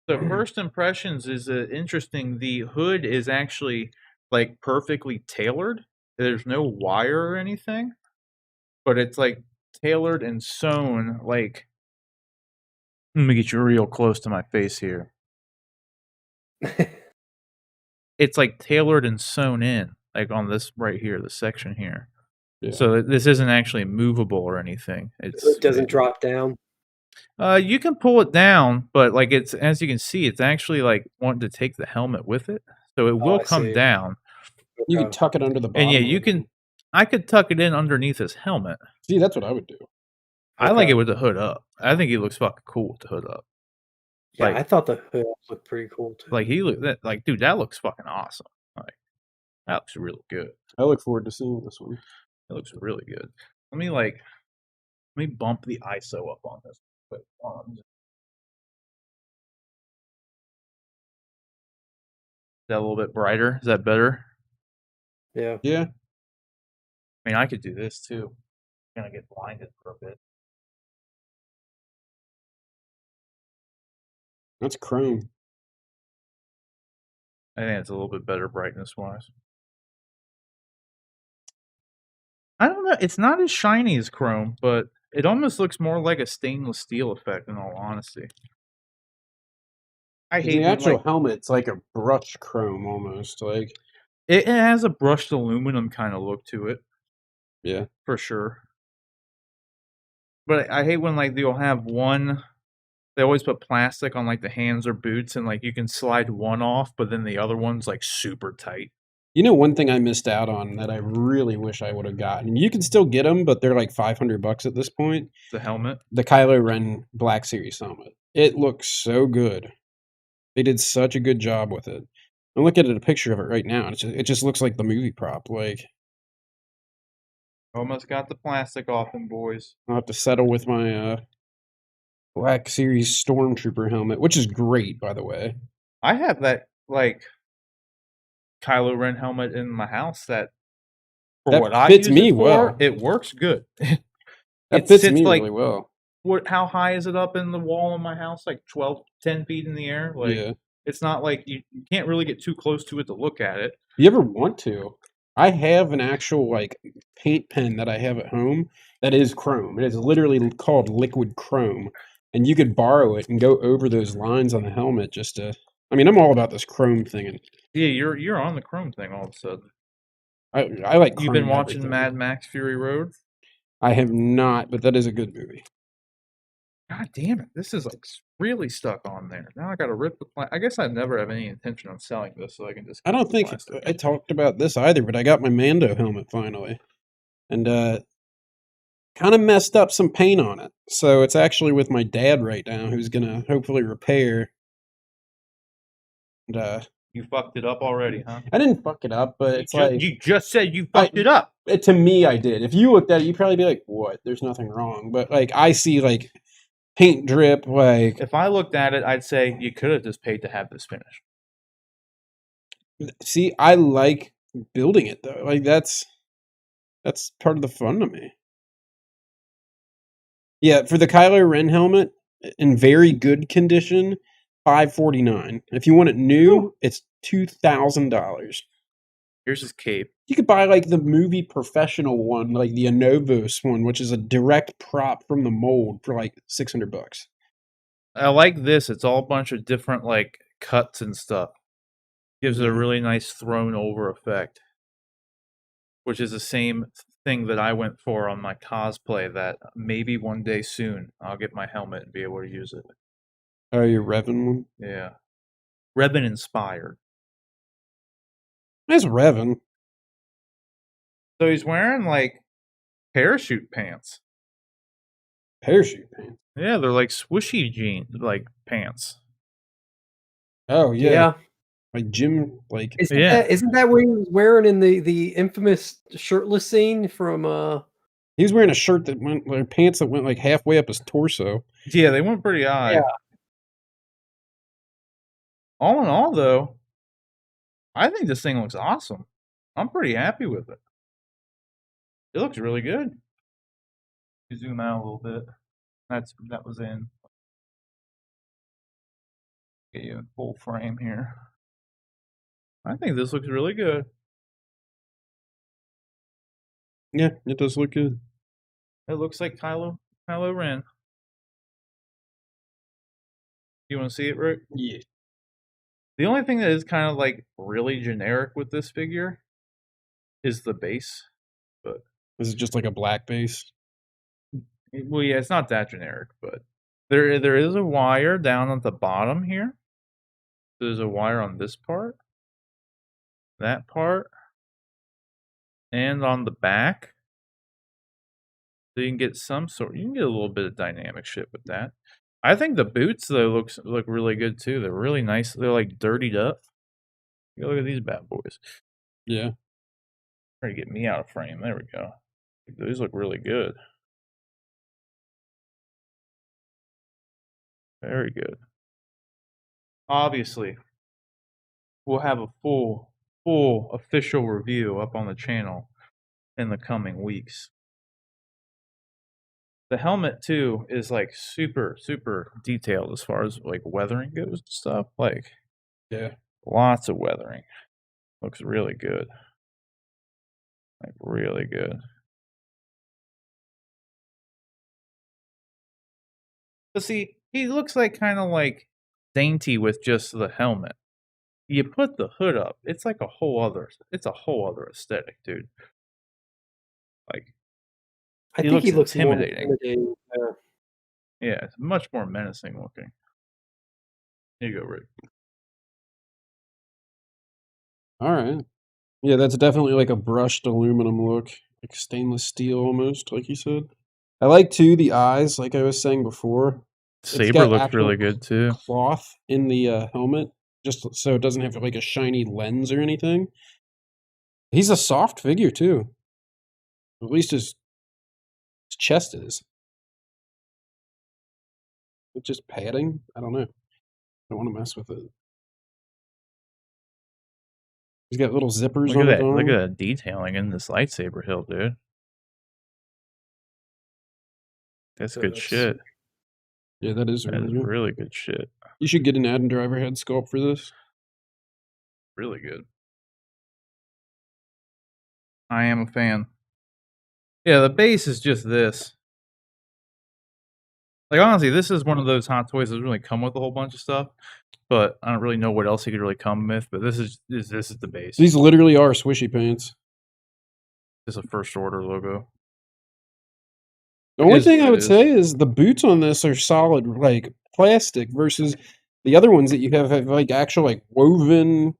The first impressions is interesting. The hood is actually like perfectly tailored. There's no wire or anything, but it's like tailored and sewn. Like, let me get you real close to my face here. It's like tailored and sewn in, like on this right here, the section here. Yeah. So this isn't actually movable or anything. It doesn't drop down. You can pull it down, but like it's, as you can see, it's actually like wanting to take the helmet with it, so it will come down. You can tuck it under the bottom. And yeah, you can. I could tuck it in underneath his helmet. See, that's what I would do. I like it with the hood up. I think he looks fucking cool with the hood up. Yeah, like, I thought the hood looked pretty cool too. Like dude, that looks fucking awesome. Like that looks really good. I look forward to seeing this one. It looks really good. Let me bump the ISO up on this. But is that a little bit brighter? Is that better? Yeah. Yeah. I mean, I could do this too. I'm gonna get blinded for a bit. That's chrome. I think it's a little bit better brightness wise. I don't know. It's not as shiny as chrome, but it almost looks more like a stainless steel effect, in all honesty. I hate the actual helmet. It's like a brushed chrome almost. Like it has a brushed aluminum kind of look to it. Yeah, for sure. But I hate when like they'll have one. They always put plastic on like the hands or boots, and like you can slide one off, but then the other one's like super tight. You know, one thing I missed out on that I really wish I would have gotten. You can still get them, but they're like $500 at this point. The helmet, the Kylo Ren Black Series helmet. It looks so good. They did such a good job with it. I'm looking at a picture of it right now. It just looks like the movie prop. Like, almost got the plastic off them, boys. I'll have to settle with my Black Series Stormtrooper helmet, which is great, by the way. I have that, like, Kylo Ren helmet in my house that, for That what I fits use me it for, well. it works good. That It fits sits me like really well. how high is it up in the wall in my house? Like 10 feet in the air. Like Yeah. it's not like you can't really get too close to it to look at it. You ever want to? I have an actual like paint pen that I have at home that is chrome. It is literally called liquid chrome, and you could borrow it and go over those lines on the helmet just to. I mean, I'm all about this chrome thing, and Yeah, you're on the Chrome thing all of a sudden. I like You've been chrome watching everything. Mad Max Fury Road? I have not, but that is a good movie. God damn it! This is like really stuck on there. Now I got to rip the plastic. I guess I never have any intention on selling this, so I can just. I Keep don't the think plastic. I talked about this either, but I got my Mando helmet finally, and kind of messed up some paint on it. So it's actually with my dad right now, who's gonna hopefully repair. And You fucked it up already, huh? I didn't fuck it up, but it's like You just said you fucked it up. to me, I did. If you looked at it, you'd probably be like, "What? There's nothing wrong." But like, I see like paint drip. Like, If I looked at it, I'd say you could have just paid to have this finished. see, I like building it though. Like that's part of the fun to me. Yeah, for the Kylo Ren helmet in very good condition, $549. If you want it new, it's $2,000. Here's his cape. You could buy like the movie professional one, like the Anovos one, which is a direct prop from the mold for like $600. I like this. It's all a bunch of different like cuts and stuff. Gives it a Yeah. really nice thrown over effect, which is the same thing that I went for on my cosplay. That maybe one day soon I'll get my helmet and be able to use it. Oh, your Revan one? Yeah, Rebin inspired. Nice Revan. So he's wearing like parachute pants. Parachute pants. Yeah, they're like swooshy jeans, like pants. Oh yeah. Yeah. Like gym like Isn't that what he was wearing in the infamous shirtless scene from he was wearing a shirt that went like pants that went like halfway up his torso. Yeah, they went pretty high. Yeah. All in all, though, I think this thing looks awesome. I'm pretty happy with it. It looks really good. You zoom out a little bit. That was in. Get you in full frame here. I think this looks really good. Yeah, it does look good. It looks like Kylo Ren. You want to see it, Rick? Yeah. The only thing that is kind of like really generic with this figure is the base. But This is just like a black base. well, yeah, it's not that generic, but there is a wire down at the bottom here. There's a wire on this part, that part, and on the back. So you can get you can get a little bit of dynamic shit with that. I think the boots though look really good too. They're really nice. They're like dirtied up. Look at these bad boys. Yeah. Trying to get me out of frame. There we go. These look really good. Very good. Obviously, we'll have a full official review up on the channel in the coming weeks. The helmet too is like super detailed as far as like weathering goes and stuff. Like Yeah. lots of weathering. Looks really good. Like really good. But see, he looks like kind of like dainty with just the helmet. You put the hood up, it's like a whole other aesthetic, dude. Like I he think he looks looks more intimidating. intimidating. Yeah, it's much more menacing looking. Here you go, Rick. All right. Yeah, that's definitely like a brushed aluminum look, like stainless steel almost, like you said. I like too the eyes, like I was saying before. It's Saber got looks actual really good too. cloth in the helmet, just so it doesn't have like a shiny lens or anything. He's a soft figure too. At least his chest is. It's just padding. I don't know. I don't want to mess with it. He's got little zippers Look on at his that! arm. Look at that detailing in this lightsaber hilt, dude. That's good shit. Yeah, that is That is really good. really good shit. You should get an Adam Driver head sculpt for this. Really good. I am a fan. Yeah, the base is just this. Like, honestly, this is one of those Hot Toys that doesn't really come with a whole bunch of stuff, but I don't really know what else he could really come with, but this is the base. These literally are swishy pants. It's a First Order logo. The only thing I would say is the boots on this are solid, like plastic, versus the other ones that you have like actual like woven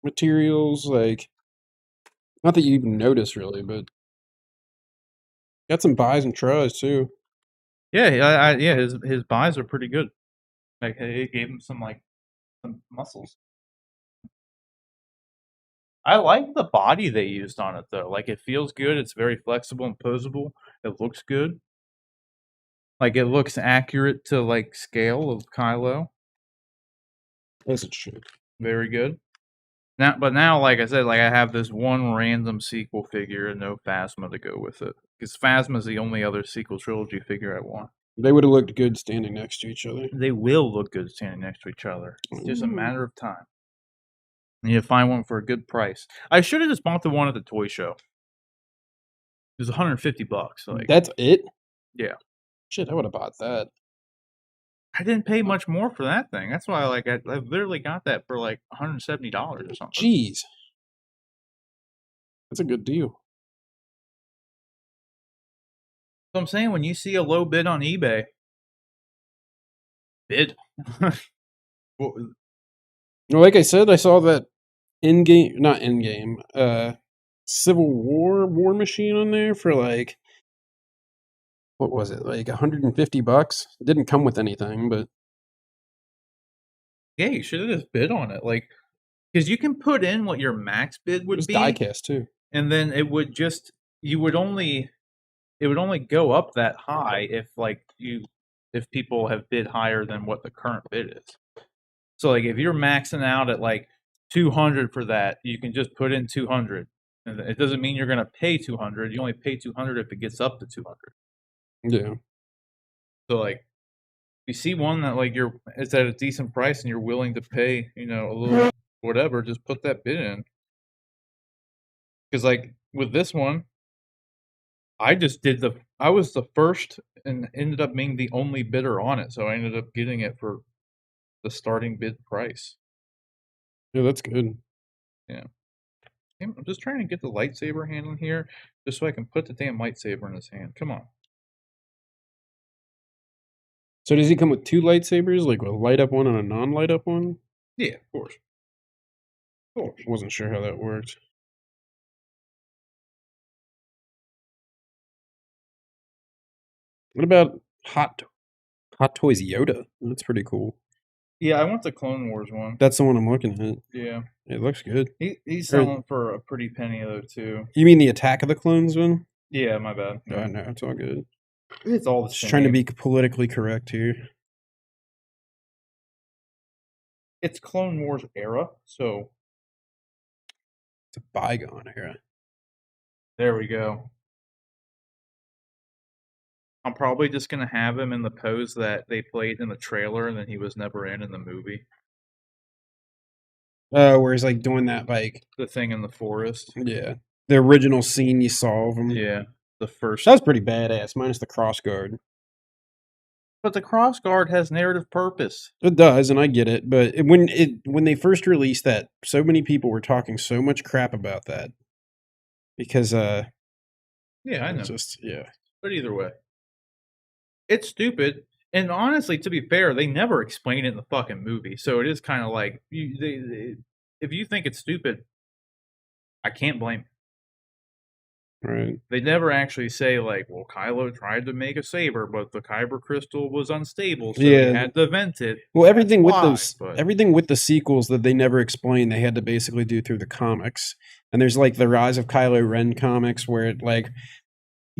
materials. Like, not that you even notice really, but got some buys and tries too. Yeah, yeah, his buys are pretty good. Like, it gave him some muscles. I like the body they used on it though. Like, it feels good. It's very flexible and posable. It looks good. Like, it looks accurate to like scale of Kylo. As it should. Very good. Now, like I said, like I have this one random sequel figure and no Phasma to go with it. Because Phasma is the only other sequel trilogy figure I want. They would have looked good standing next to each other. They will look good standing next to each other. It's just a matter of time. You need to find one for a good price. I should have just bought the one at the toy show. It was $150. Like, that's it? Yeah. Shit, I would have bought that. I didn't pay much more for that thing. That's why I literally got that for like $170 or something. Jeez. That's a good deal. So I'm saying, when you see a low bid on eBay, bid. Well, like I said, I saw that not in-game, Civil War machine on there for like, what was it, like $150? It didn't come with anything, but Yeah, you should have just bid on it. Like, because you can put in what your max bid would it was be, diecast too. and then it would only go up that high if people have bid higher than what the current bid is. So like, if you're maxing out at like 200 for that, you can just put in 200, and it doesn't mean you're going to pay 200. You only pay 200 if it gets up to 200. Yeah. So like, if you see one that like it's at a decent price and you're willing to pay, a little whatever, just put that bid in. Because like with this one, I was the first and ended up being the only bidder on it, so I ended up getting it for the starting bid price. Yeah, that's good. Yeah. I'm just trying to get the lightsaber hand in here, just so I can put the damn lightsaber in his hand. Come on. So does he come with two lightsabers, like a light up one and a non-light up one? Yeah, of course. Of course. Wasn't sure how that worked. What about Hot Toys Yoda? That's pretty cool. Yeah, I want the Clone Wars one. That's the one I'm looking at. Yeah. It looks good. He's selling for a pretty penny though too. You mean the Attack of the Clones one? Yeah, my bad. No, no, it's all good. It's all the same. Just trying to be politically correct here. It's Clone Wars era, so it's a bygone era. There we go. I'm probably just gonna have him in the pose that they played in the trailer, and then he was never in the movie. Where he's like doing that, like the thing in the forest. Yeah, the original scene you saw of him. Yeah, the first. That was pretty badass, minus the cross guard. But the cross guard has narrative purpose. It does, and I get it. But when they first released that, so many people were talking so much crap about that because yeah, I know. Yeah. But either way, it's stupid. And honestly, to be fair, they never explain it in the fucking movie, so it is kind of like if you think it's stupid, I can't blame you. Right. They never actually say like, well, Kylo tried to make a saber, but the kyber crystal was unstable, so he had to vent it. Well, everything with the sequels that they never explain, they had to basically do through the comics. And there's like the Rise of Kylo Ren comics where it like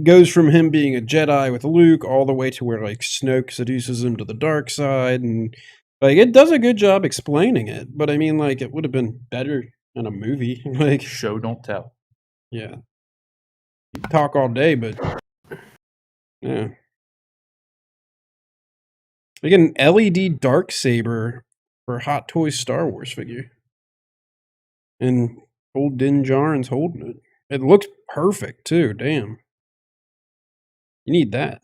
goes from him being a Jedi with Luke all the way to where like Snoke seduces him to the dark side, and like it does a good job explaining it. But I mean, like it would have been better in a movie. Like, Show don't tell. yeah. You can talk all day, but yeah. We get an LED Darksaber for Hot Toys Star Wars figure. And old Din Djarin's holding it. It looks perfect too, damn. You need that.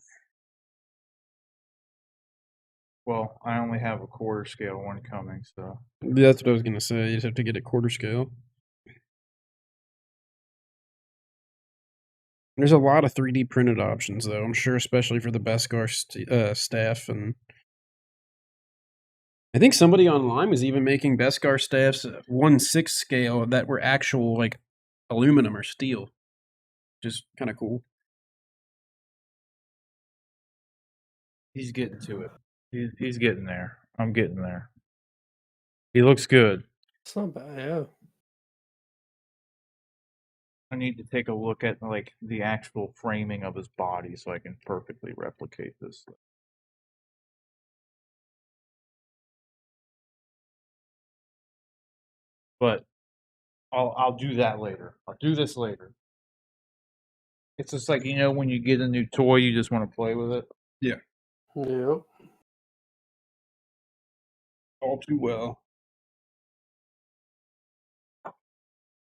Well, I only have a quarter scale one coming, so. That's what I was gonna say. You just have to get it quarter scale. There's a lot of 3D printed options, though. I'm sure, especially for the Beskar staff, and I think somebody online was even making Beskar staffs 1/6 scale that were actual like aluminum or steel, which is kind of cool. He's getting to it. He's getting there. I'm getting there. He looks good. It's not bad. Yeah. I need to take a look at like the actual framing of his body so I can perfectly replicate this. But I'll do that later. I'll do this later. It's just like, you know, when you get a new toy, you just want to play with it. Yeah. Yeah. All too well.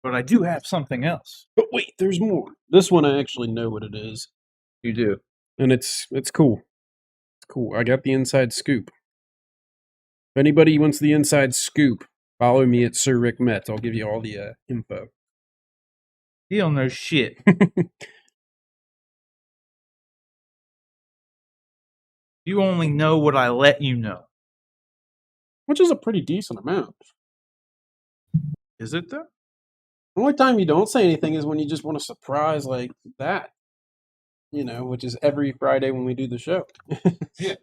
But I do have something else. But wait, there's more. This one I actually know what it is. You do. And it's cool. It's cool. I got the inside scoop. If anybody wants the inside scoop, follow me at Sir Rick Metz. I'll give you all the info. You don't know shit. You only know what I let you know. Which is a pretty decent amount. Is it though? The only time you don't say anything is when you just want to surprise like that. You know, which is every Friday when we do the show. Yeah.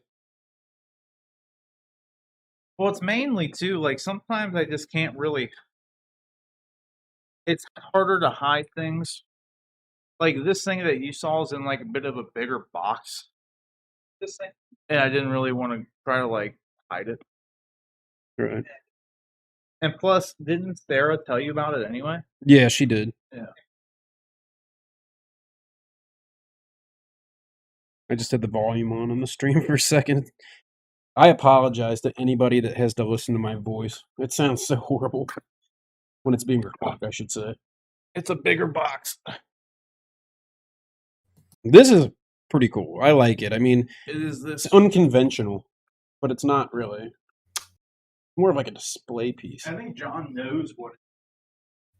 Well, it's mainly too, like sometimes I just can't really. It's harder to hide things. Like this thing that you saw is in like a bit of a bigger box. This thing. And I didn't really want to try to like hide it. Right. And plus, didn't Sarah tell you about it anyway? Yeah, she did. Yeah. I just had the volume on the stream for a second. I apologize to anybody that has to listen to my voice. It sounds so horrible when it's being recorded, I should say. It's a bigger box. This is pretty cool. I like it. I mean, It is this. it's unconventional, but it's not really. More of like a display piece. I think John knows what.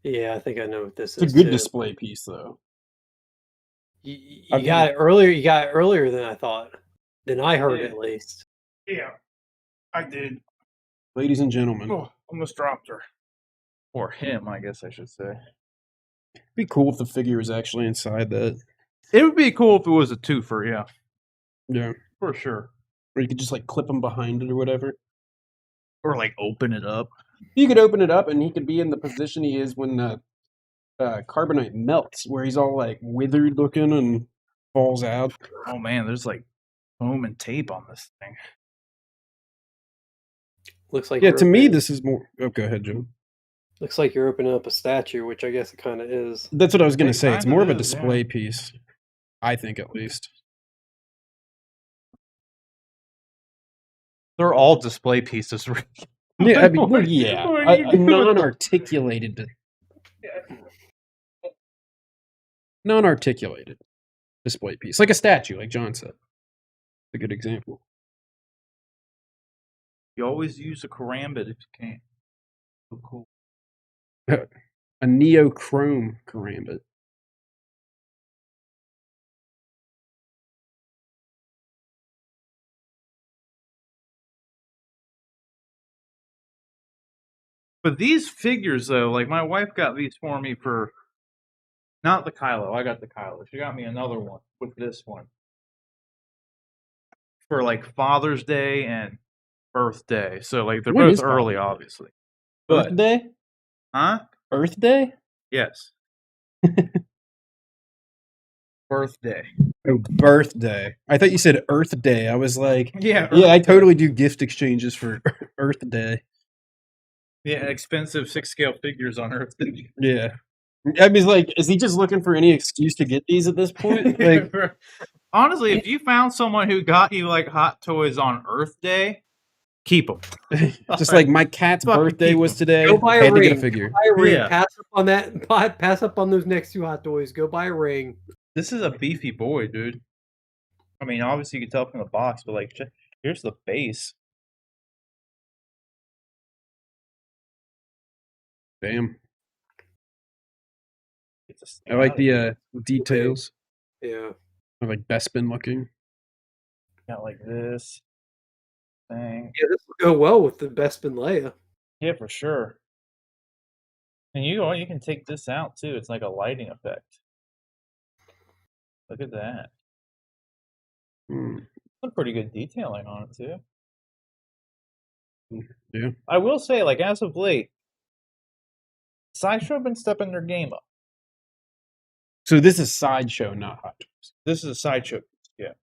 Yeah, I think I know what this It's is. a good too. display piece, though. You I've got it earlier. You got it earlier than I thought. Than I heard, Yeah. at least. Yeah, I did. Ladies and gentlemen, Oh, almost dropped her. Or him, I guess I should say. it'd be cool if the figure was actually inside that. It would be cool if it was a twofer, yeah. Yeah. For sure. Or you could just like clip him behind it or whatever. Or like open it up. You could open it up and he could be in the position he is when the carbonite melts, where he's all like withered looking and falls out. Oh man, there's like foam and tape on this thing. Looks like Yeah, you're to me, opening- this is more. Oh, go ahead, Jim. looks like you're opening up a statue, which I guess it kind of is. That's what I was going It to say. It's kinda more of a is, yeah. display piece. I think, at least. They're all display pieces. Yeah, I mean, well, What yeah. are you A doing? non-articulated display piece. Like a statue, like John said. A good example. You always use a karambit if you can. So cool. A neochrome karambit. But these figures, though, like my wife got these for me for not the Kylo. I got the Kylo. She got me another one with this one for like Father's Day and birthday. So like they're When both is early, Father's Day? obviously. But Earth Day? huh? Earth Day? Yes. Birthday. Oh, birthday. I thought you said Earth Day. I was like, Yeah. yeah, I totally do gift exchanges for Earth Day. Yeah, expensive 6-scale figures on Earth. Yeah. I mean, like, is he just looking for any excuse to get these at this point? Like, honestly, if you found someone who got you like hot toys on Earth Day, keep them. just like my cat's Fucking birthday keep was 'em. today. Go buy I a had to get a ring. figure. Buy a ring. Yeah. Pass up on that. Pass up on those next 2 hot toys. Go buy a ring. This is a beefy boy, dude. I mean, obviously you can tell from the box, but like, here's the face. Damn. It's I like the details. Yeah. I like Bespin looking. got like this thing. Yeah, this will go well with the Bespin Leia. Yeah, for sure. And you can take this out too. It's like a lighting effect. Look at that. Some pretty good detailing on it too. Yeah. I will say, like, as of late, Sideshow have been stepping their game up. So this is Sideshow, not Hot Toys. This is a Sideshow, yeah.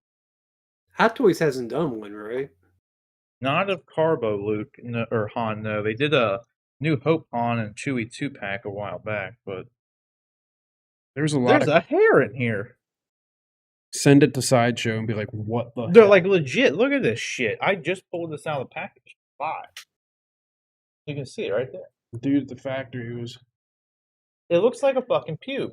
Hot Toys hasn't done one, right? Not of Carbo Luke or Han, no. They did a New Hope Han and Chewie 2-pack a while back, but There's a lot there's of a hair in here. send it to Sideshow and be like, what the They're heck? like, legit, look at this shit. I just pulled this out of the package. Five. You can see it right there. Dude at the factory was It looks like a fucking pube.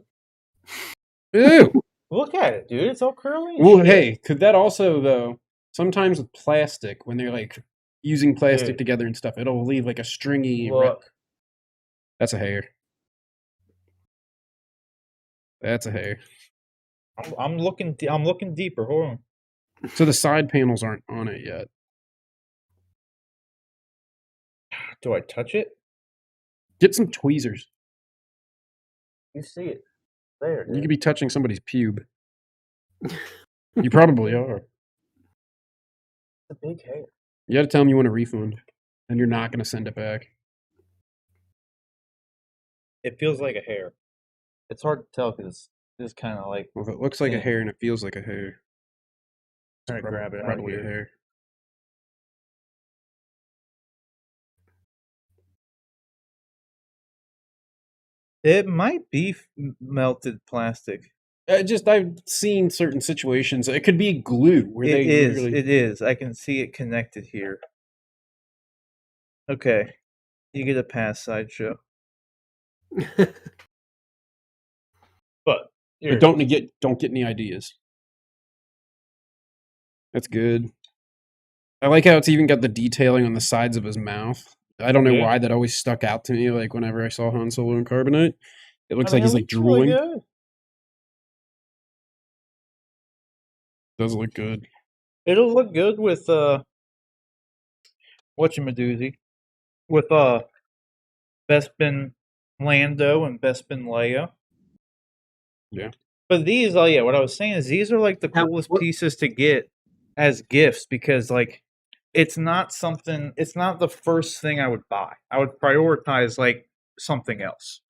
ew. Look at it, dude. It's all curly. And Well, shit. hey, could that also though? Sometimes with plastic, when they're like using plastic Dude. together and stuff, it'll leave like a stringy. Look. That's a hair. That's a hair. I'm looking deeper. Hold on. So the side panels aren't on it yet. Do I touch it? Get some tweezers. You see it. There. You could be touching somebody's pube. You probably are. It's a big hair. You got to tell them you want a refund, and you're not going to send it back. It feels like a hair. It's hard to tell because it's kind of like. Well, if it looks like a Yeah. hair and it feels like a hair, Trying to grab it out of probably a here. hair. It might be melted plastic. I've seen certain situations. It could be glue where It they is. literally. It is. I can see it connected here. Okay, you get a pass, Sideshow. But here But it is. don't get any ideas. That's good. I like how it's even got the detailing on the sides of his mouth. I don't know Yeah. why that always stuck out to me. Like whenever I saw Han Solo and Carbonite, it looks I like mean, he's it like looks really drooling. good. Does look good. It'll look good with whatchamadoozy. With Bespin Lando and Bespin Leia. Yeah. But these, what I was saying is these are like the Now, coolest what- pieces to get as gifts because like it's not the first thing I would buy. I would prioritize like something else.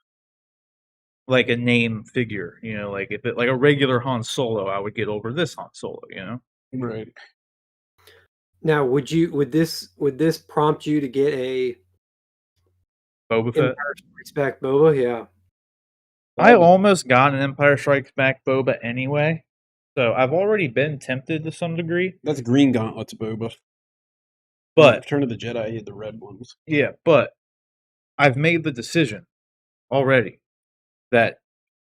Like a name figure, like if it like a regular Han Solo, I would get over this Han Solo, Right. Now, would this prompt you to get a Boba Fett. Empire Strikes Back Boba? Yeah. I almost got an Empire Strikes Back Boba anyway, so I've already been tempted to some degree. That's Green Gauntlets Boba. But Return of the Jedi, he had the red ones. yeah, but I've made the decision already that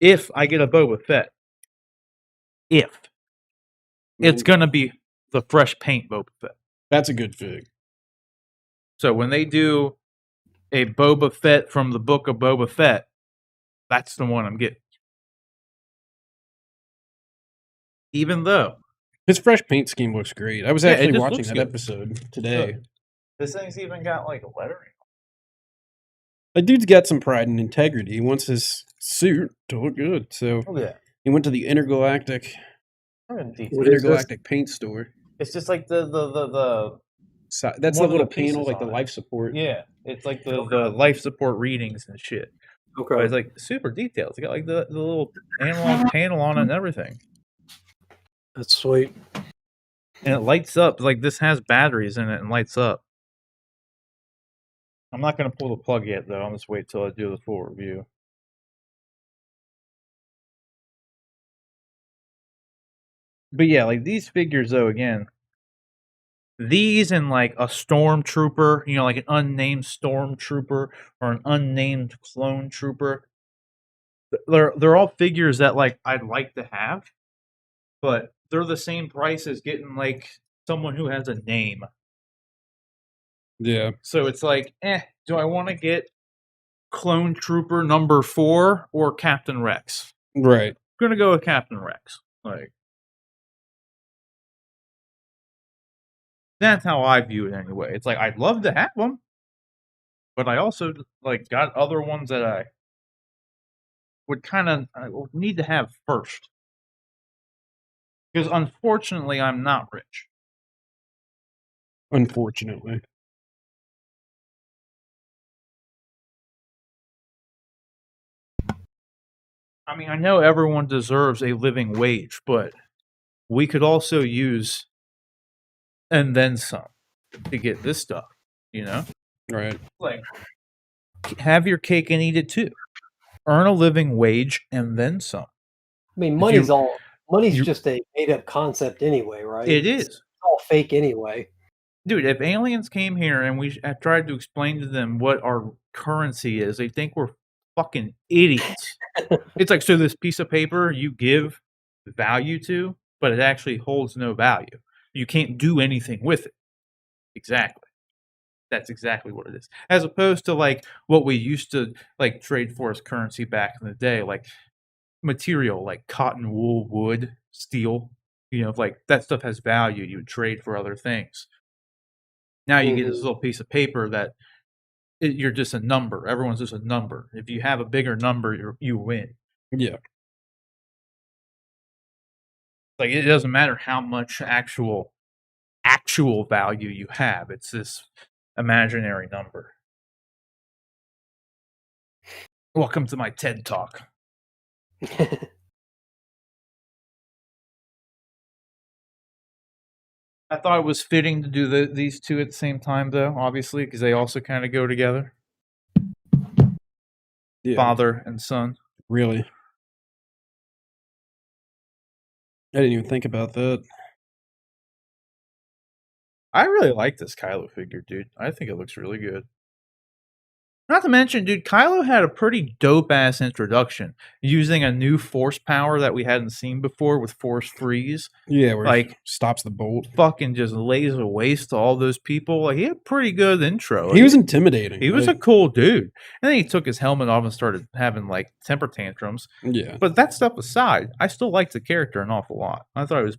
if I get a Boba Fett, it's gonna be the fresh paint Boba Fett. That's a good fig. So when they do a Boba Fett from the book of Boba Fett, that's the one I'm getting. Even though His fresh paint scheme looks great. I was Yeah, it actually just watching looks that good. episode today. Look. This thing's even got like lettering. That dude's got some pride and integrity. He wants his suit to look good. So Look at that. he went to the intergalactic Look at the detail. What is this? intergalactic paint store. It's just like the That's One the of the little panel, pieces like the on it. life support. yeah. It's like the life support readings and shit. But Okay. it's like super detailed. It's got like the little analog panel on it and everything. That's sweet. And it lights up. Like this has batteries in it and lights up. I'm not going to pull the plug yet, though. I'll just wait till I do the full review. But yeah, like these figures, though, again, these and like a stormtrooper, you know, like an unnamed stormtrooper or an unnamed clone trooper. They're all figures that like I'd like to have, but they're the same price as getting like someone who has a name. Yeah. So it's like, do I want to get Clone Trooper number 4 or Captain Rex? Right. I'm gonna go with Captain Rex. Like that's how I view it anyway. It's like I'd love to have them, but I also like got other ones that I would kind of need to have first. Because unfortunately, I'm not rich. Unfortunately. I mean, I know everyone deserves a living wage, but we could also use and then some to get this stuff, you know? Right. Like, have your cake and eat it too. Earn a living wage and then some. I mean, money's just a made up concept anyway, right? It is. It's all fake anyway. Dude, if aliens came here and we tried to explain to them what our currency is, they think we're fucking idiots. It's like, so this piece of paper you give value to, but it actually holds no value. You can't do anything with it. Exactly. That's exactly what it is. As opposed to like what we used to like trade for as currency back in the day, like material like cotton, wool, wood, steel. You know, like that stuff has value. You would trade for other things. Now you get this little piece of paper that you're just a number. Everyone's just a number. If you have a bigger number, you win. Yeah. Like it doesn't matter how much actual value you have. It's this imaginary number. Welcome to my TED Talk. I thought it was fitting to do these two at the same time, though, obviously, because they also kind of go together. Yeah. Father and son. Really? I didn't even think about that. I really like this Kylo figure, dude. I think it looks really good. Not to mention, dude, Kylo had a pretty dope-ass introduction using a new force power that we hadn't seen before with Force Freeze. Yeah, where like he stops the bolt. Fucking just lays a waste to all those people. Like, he had a pretty good intro. He was intimidating. He was a cool dude. And then he took his helmet off and started having, like, temper tantrums. Yeah. But that stuff aside, I still liked the character an awful lot. I thought it was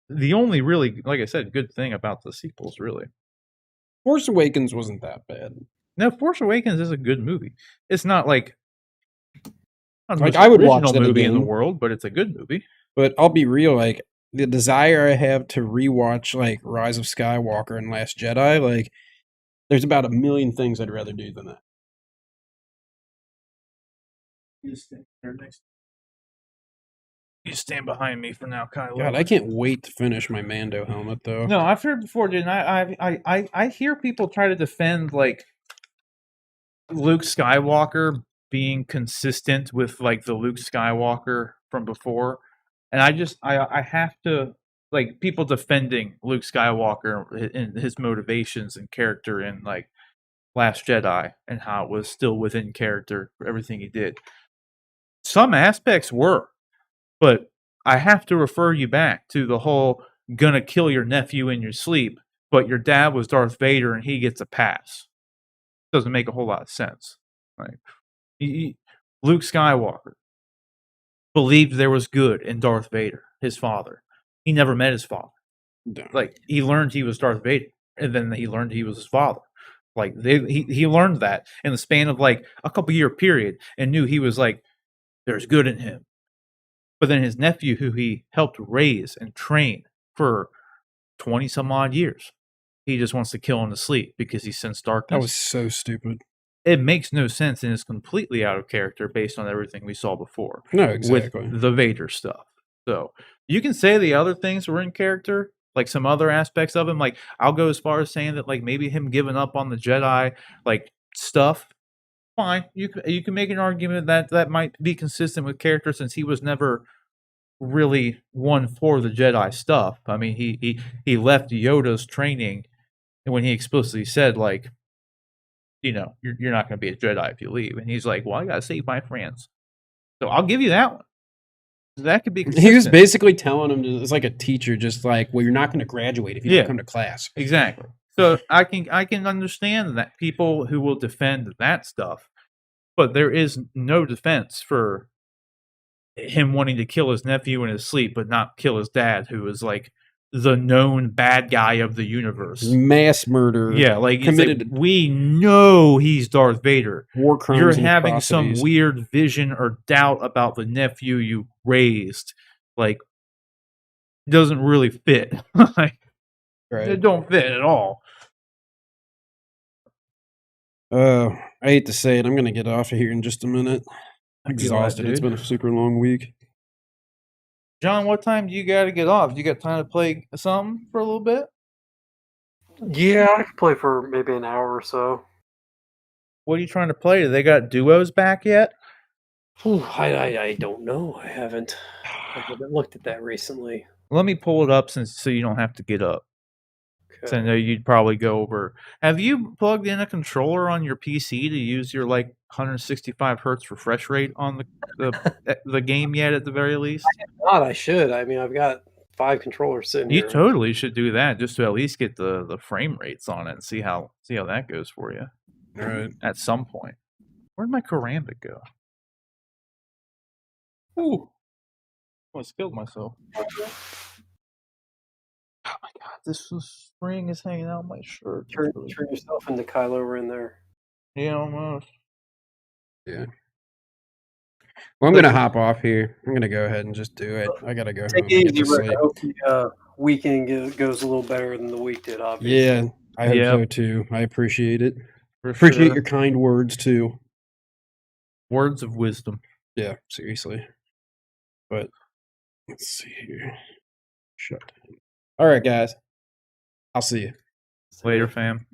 the only really, like I said, good thing about the sequels, really. Force Awakens wasn't that bad. No, Force Awakens is a good movie. It's not like I would watch that movie again in the world, but it's a good movie. But I'll be real, like the desire I have to rewatch like Rise of Skywalker and Last Jedi, like there's about a million things I'd rather do than that. You stand behind me for now, Kylo. God, I can't wait to finish my Mando helmet, though. No, I've heard before, dude. I hear people try to defend like Luke Skywalker being consistent with like the Luke Skywalker from before, and I have to like people defending Luke Skywalker and his motivations and character in like Last Jedi and how it was still within character for everything he did. Some aspects were, but I have to refer you back to the whole gonna kill your nephew in your sleep, but your dad was Darth Vader and he gets a pass. Doesn't make a whole lot of sense. Like Luke Skywalker believed there was good in Darth Vader, his father. He never met his father. No. Like he learned he was Darth Vader, and then he learned he was his father. Like he learned that in the span of like a couple year period, and knew he was like there's good in him. But then his nephew, who he helped raise and train for 20 some odd years, he just wants to kill him to sleep because he sensed darkness. That was so stupid. It makes no sense and is completely out of character based on everything we saw before. No, exactly. With the Vader stuff. So you can say the other things were in character, like some other aspects of him. Like I'll go as far as saying that like maybe him giving up on the Jedi like stuff. Fine, you can make an argument that that might be consistent with character since he was never really one for the Jedi stuff. I mean, he left Yoda's training, and when he explicitly said like, you know, you're not going to be a Jedi if you leave, and he's like, well, I got to save my friends. So I'll give you that one. That could be consistent. He was basically telling him it's like a teacher, just like, well, you're not going to graduate if you don't come to class. Exactly. So I can understand that people who will defend that stuff, but there is no defense for him wanting to kill his nephew in his sleep, but not kill his dad, who is like the known bad guy of the universe. Mass murder. Yeah, like committed. Like, we know he's Darth Vader. War crimes. You're having some weird vision or doubt about the nephew you raised. Like, doesn't really fit. Like, right. It don't fit at all. I hate to say it. I'm going to get off of here in just a minute. I'm exhausted. It's been a super long week. John, what time do you got to get off? Do you got time to play something for a little bit? Yeah, I can play for maybe an hour or so. What are you trying to play? Do they got duos back yet? Ooh, I don't know. I haven't looked at that recently. Let me pull it up so you don't have to get up. Okay. I know you'd probably go over. Have you plugged in a controller on your PC to use your like 165 hertz refresh rate on the game yet? At the very least, I have not. I should. I mean, I've got 5 controllers sitting here. You totally should do that just to at least get the frame rates on it and see how that goes for you. Right. At some point, where'd my Karambit go? Ooh, I almost killed myself. Oh my god, this string is hanging out my shirt. Turn yourself into Kylo Ren there. Yeah, almost. Yeah. Well, I'm going to hop off here. I'm going to go ahead and just do it. I got to go Take home and it get to easy, Rick. sleep. I hope the weekend goes a little better than the week did, obviously. Yeah, I hope so too. I appreciate it. For appreciate sure. your kind words too. Words of wisdom. Yeah, seriously. But let's see here. Shut down. All right, guys. I'll see you later, fam.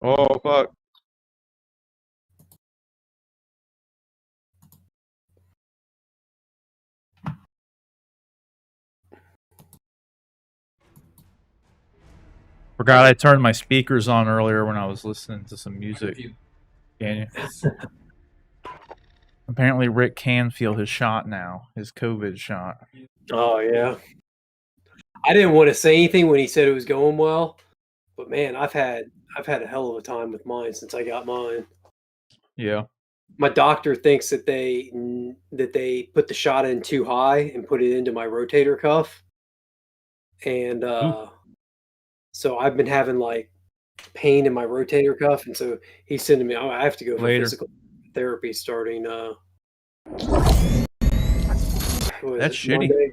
Oh, fuck. Forgot I turned my speakers on earlier when I was listening to some music. Can you? Apparently Rick can feel his shot now, his COVID shot. Oh, yeah. I didn't want to say anything when he said it was going well, but man, I've had a hell of a time with mine since I got mine. Yeah. My doctor thinks that they put the shot in too high and put it into my rotator cuff. And so I've been having like pain in my rotator cuff, and so he's sending me. I have to go for physical therapy starting. That's shitty. Monday?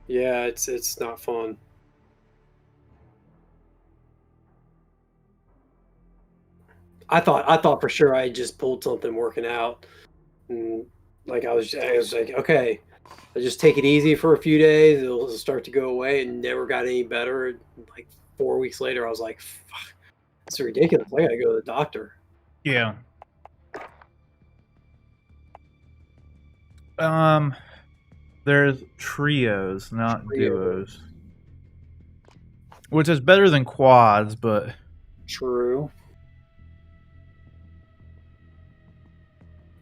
Yeah, it's not fun. I thought for sure I just pulled something working out, and like I was like, okay, I'll just take it easy for a few days. It'll start to go away, and never got any better. Like 4 weeks later, I was like, fuck, it's ridiculous. I gotta go to the doctor. Yeah. There's trios, not duos. Which is better than quads, but... True.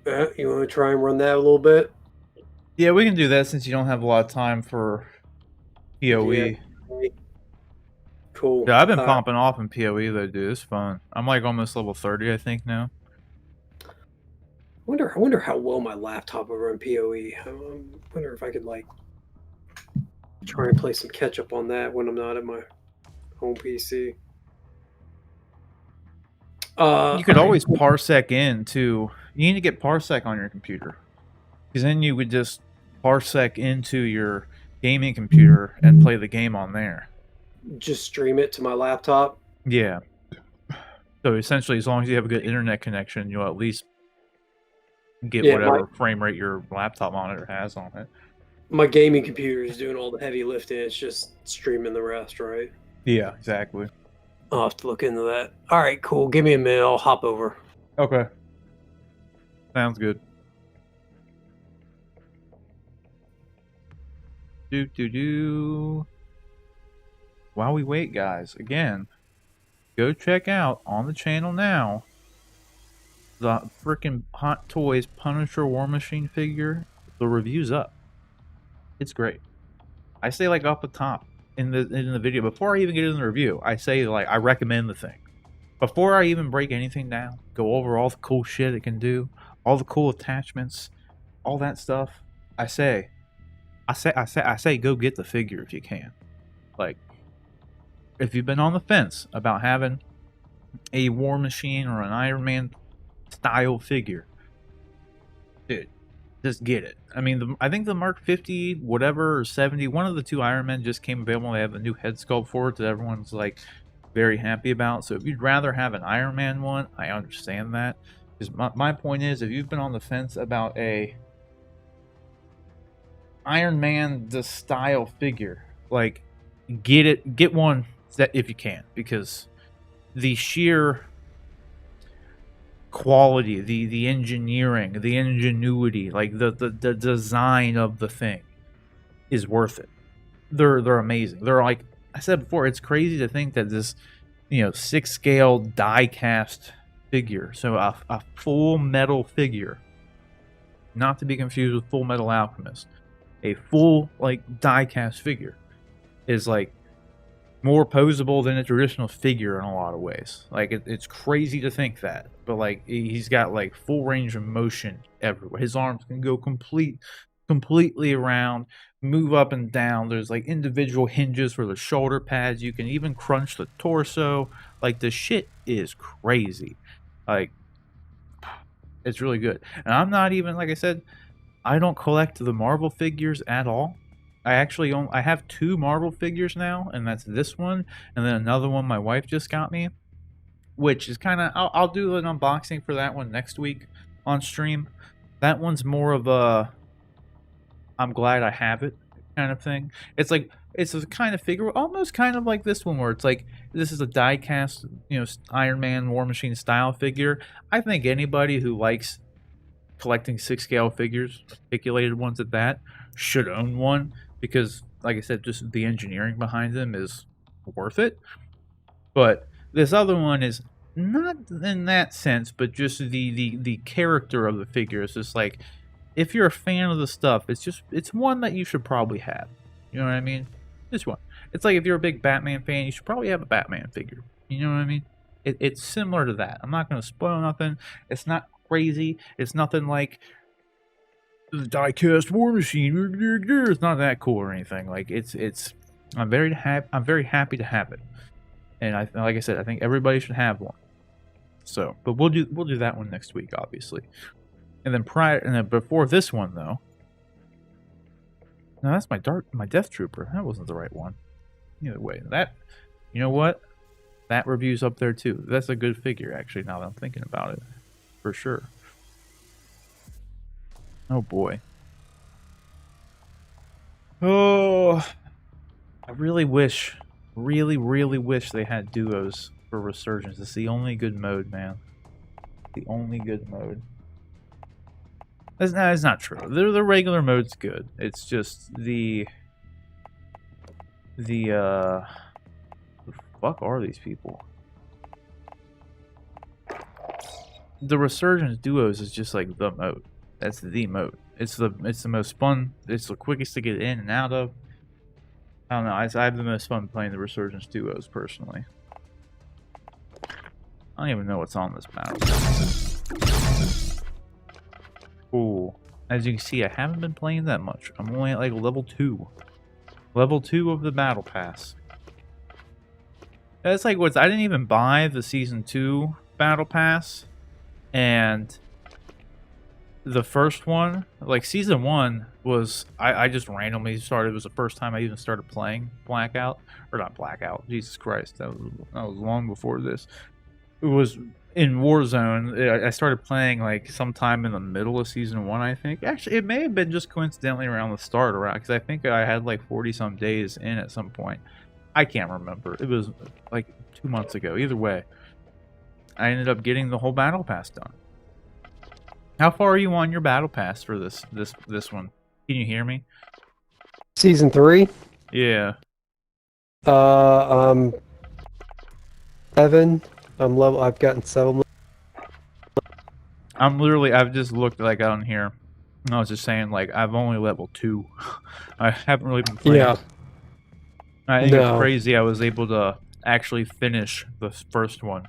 You want to try and run that a little bit? Yeah, we can do that since you don't have a lot of time for PoE. Yeah. Cool. Yeah, I've been popping off in PoE though, dude. It's fun. I'm like almost level 30, I think, now. I wonder how well my laptop will run PoE. I wonder if I could like try and play some catch up on that when I'm not at my home PC. You could always parsec in too. You need to get parsec on your computer, because then you would just parsec into your gaming computer and play the game on there. just stream it to my laptop. Yeah. So essentially, as long as you have a good internet connection, you'll at least get whatever frame rate your laptop monitor has on it. My gaming computer is doing all the heavy lifting. It's just streaming the rest, right? Yeah, exactly. I'll have to look into that. All right, cool. Give me a minute. I'll hop over. Okay. Sounds good. While we wait, guys, again, go check out on the channel now the freaking Hot Toys Punisher War Machine figure. The review's up. It's great. I say like off the top in the video before I even get in the review. I say like I recommend the thing before I even break anything down. Go over all the cool shit it can do, all the cool attachments, all that stuff. I say, go get the figure if you can. Like, if you've been on the fence about having a War Machine or an Iron Man style figure, dude, just get it. I mean, I think the Mark 50, whatever, or 70, one of the two Iron Men just came available. They have a new head sculpt for it that everyone's like very happy about. So if you'd rather have an Iron Man one, I understand that. Because my point is, if you've been on the fence about a Iron Man the style figure, like, get one that if you can, because the sheer quality, the engineering, the ingenuity, like the design of the thing is worth it. They're amazing. They're like I said before, it's crazy to think that this 6 scale die cast figure, so a full metal figure, not to be confused with Full Metal Alchemist, a full like die cast figure is like more posable than a traditional figure in a lot of ways. Like it's crazy to think that, but like he's got like full range of motion everywhere. His arms can go completely around, move up and down. There's like individual hinges for the shoulder pads. You can even crunch the torso. Like the shit is crazy. Like it's really good. And I'm not even, like I said, I don't collect the Marvel figures at all. I actually I have 2 Marvel figures now, and that's this one, and then another one my wife just got me, which is kind of, I'll do an unboxing for that one next week on stream. That one's more of a, I'm glad I have it kind of thing. It's like, it's a kind of figure, almost kind of like this one, where it's like, this is a die-cast, Iron Man War Machine style figure. I think anybody who likes collecting 6-scale figures, articulated ones at that, should own one, because like I said, just the engineering behind them is worth it. But this other one is not in that sense, but just the character of the figure is just like, if you're a fan of the stuff, it's one that you should probably have. You know what I mean? This one. It's like if you're a big Batman fan, you should probably have a Batman figure. You know what I mean? It's similar to that. I'm not going to spoil nothing. It's not crazy. It's nothing like the die-cast War Machine. It's not that cool or anything. Like it's. I'm very happy to have it, and like I said, I think everybody should have one. So, but we'll do that one next week, obviously, and then before this one though. No, that's my Death Trooper. That wasn't the right one. Either way, you know what? That review's up there too. That's a good figure, actually, now that I'm thinking about it. For sure. Oh boy. Oh, I really wish they had duos for Resurgence. It's the only good mode, man. The only good mode. That's not true. The regular mode's good. It's just the fuck are these people? The Resurgence duos is just like the mode. That's the mode. It's the most fun. It's the quickest to get in and out of. I don't know. I have the most fun playing the Resurgence duos personally. I don't even know what's on this battle. Cool. As you can see, I haven't been playing that much. I'm only at like level 2. Level 2 of the battle pass. That's like I didn't even buy the season 2 battle pass, and the first one, like season 1 was I just randomly started. It was the first time I even started playing Blackout, or not Blackout. Jesus Christ, that was long before this. It was in Warzone. I started playing like sometime in the middle of season 1, I think. Actually, it may have been just coincidentally around the start, around, because I think I had like 40 some days in at some point. I can't remember. It was like 2 months ago. Either way, I ended up getting the whole battle pass done. How far are you on your battle pass for this one? Can you hear me? Season 3? Yeah. 7. I've gotten 7. I've just looked like on here. And I was just saying, like, I've only level 2. I haven't really been playing. Yeah. I think it's crazy I was able to actually finish the first one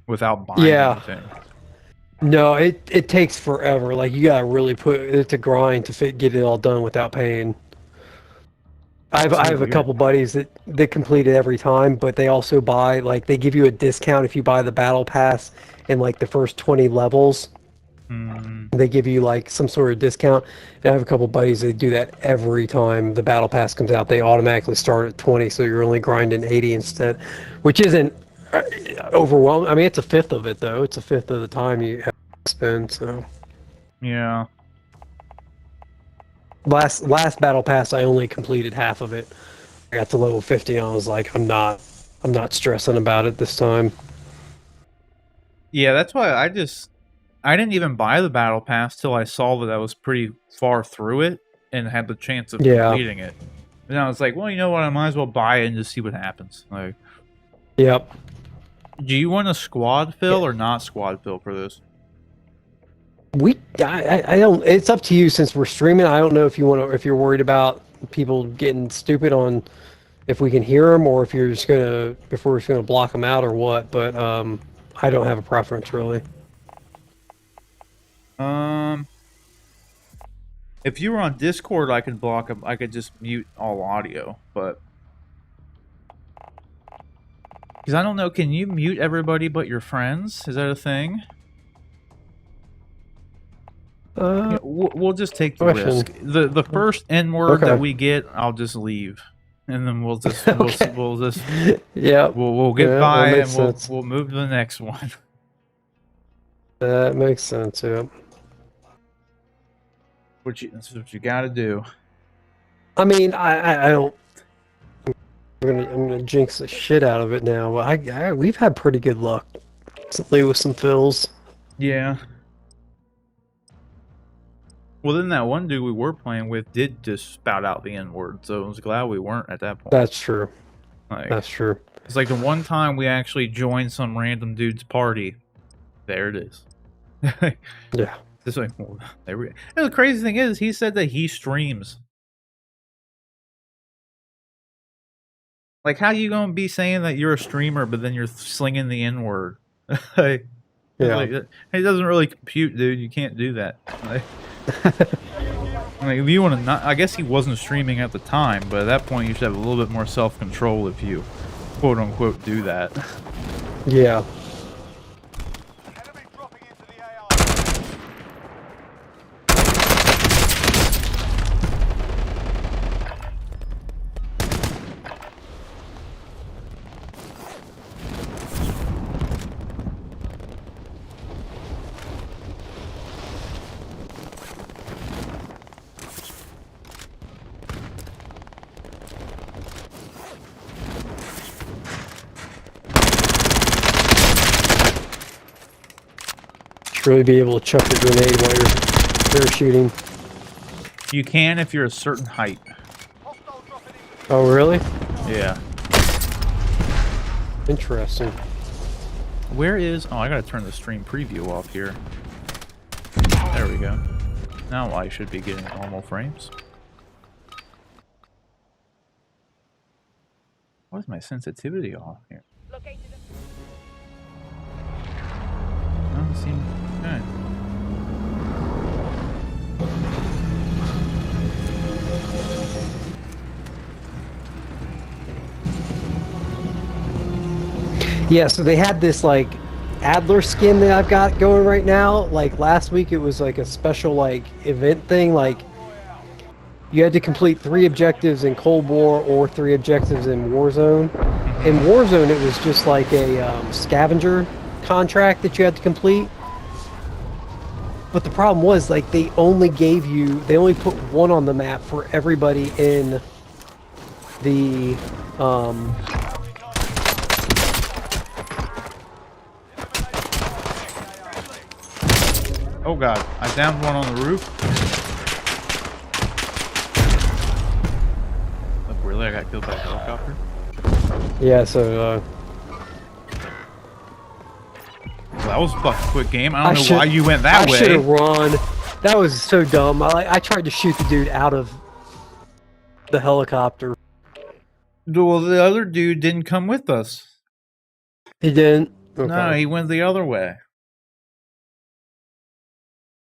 without buying anything. No, it takes forever. Like, you gotta really put it to grind to get it all done without paying. I have a couple buddies that complete it every time, but they also buy, like, they give you a discount if you buy the battle pass in like the first 20 levels. They give you like some sort of discount. And I have a couple buddies that do that every time the battle pass comes out. They automatically start at 20, so you're only grinding 80 instead, which isn't overwhelming. I mean, it's a fifth of it though. It's a fifth of the time you have to spend. So yeah. Last battle pass, I only completed half of it. I got to level 50, and I was like, I'm not stressing about it this time. Yeah, that's why I didn't even buy the battle pass till I saw that I was pretty far through it and had the chance of completing it. And I was like, well, you know what? I might as well buy it and just see what happens. Like, yep. Do you want a squad fill or not squad fill for this? I don't. It's up to you since we're streaming. I don't know if you're worried about people getting stupid on if we can hear them or if we're just gonna block them out or what. But I don't have a preference really. If you were on Discord, I could block them. I could just mute all audio, but because I don't know, can you mute everybody but your friends? Is that a thing? Yeah, we'll just take the risk. The first N word that we get, I'll just leave, and then we'll just we'll just we'll get by and we'll move to the next one. That makes sense. Yeah. That's what you got to do. I mean, I don't. I'm gonna jinx the shit out of it now. But we've had pretty good luck recently with some fills. Yeah. Well, then that one dude we were playing with did just spout out the N-word, so I was glad we weren't at that point. That's true. Like, that's true. It's like the one time we actually joined some random dude's party. There it is. Yeah. This way. Well, there we go. And the crazy thing is, he said that he streams. Like, how you gonna be saying that you're a streamer, but then you're slinging the N-word? Like, it doesn't really compute, dude. You can't do that. Like, if you want to not, I guess he wasn't streaming at the time, but at that point you should have a little bit more self-control if you quote unquote do that. Yeah. Really be able to chuck a grenade while you're parachuting. You can if you're a certain height. Oh, really? Yeah. Interesting. Where is... Oh, I gotta turn the stream preview off here. There we go. Now I should be getting normal frames. Why is my sensitivity off here? Doesn't seem good. Yeah, so they had this like Adler skin that I've got going right now. Like last week, it was like a special like event thing. Like you had to complete 3 objectives in Cold War or 3 objectives in Warzone. In Warzone, it was just like a scavenger contract that you had to complete. But the problem was, like, they only put 1 on the map for everybody in the, Oh god, I downed one on the roof. Oh, really? I got killed by a helicopter? yeah, so, Well, that was a fucking quick game. I don't know why you went that way. I should have run. That was so dumb. I tried to shoot the dude out of the helicopter. Well, the other dude didn't come with us. He didn't? Okay. No, he went the other way.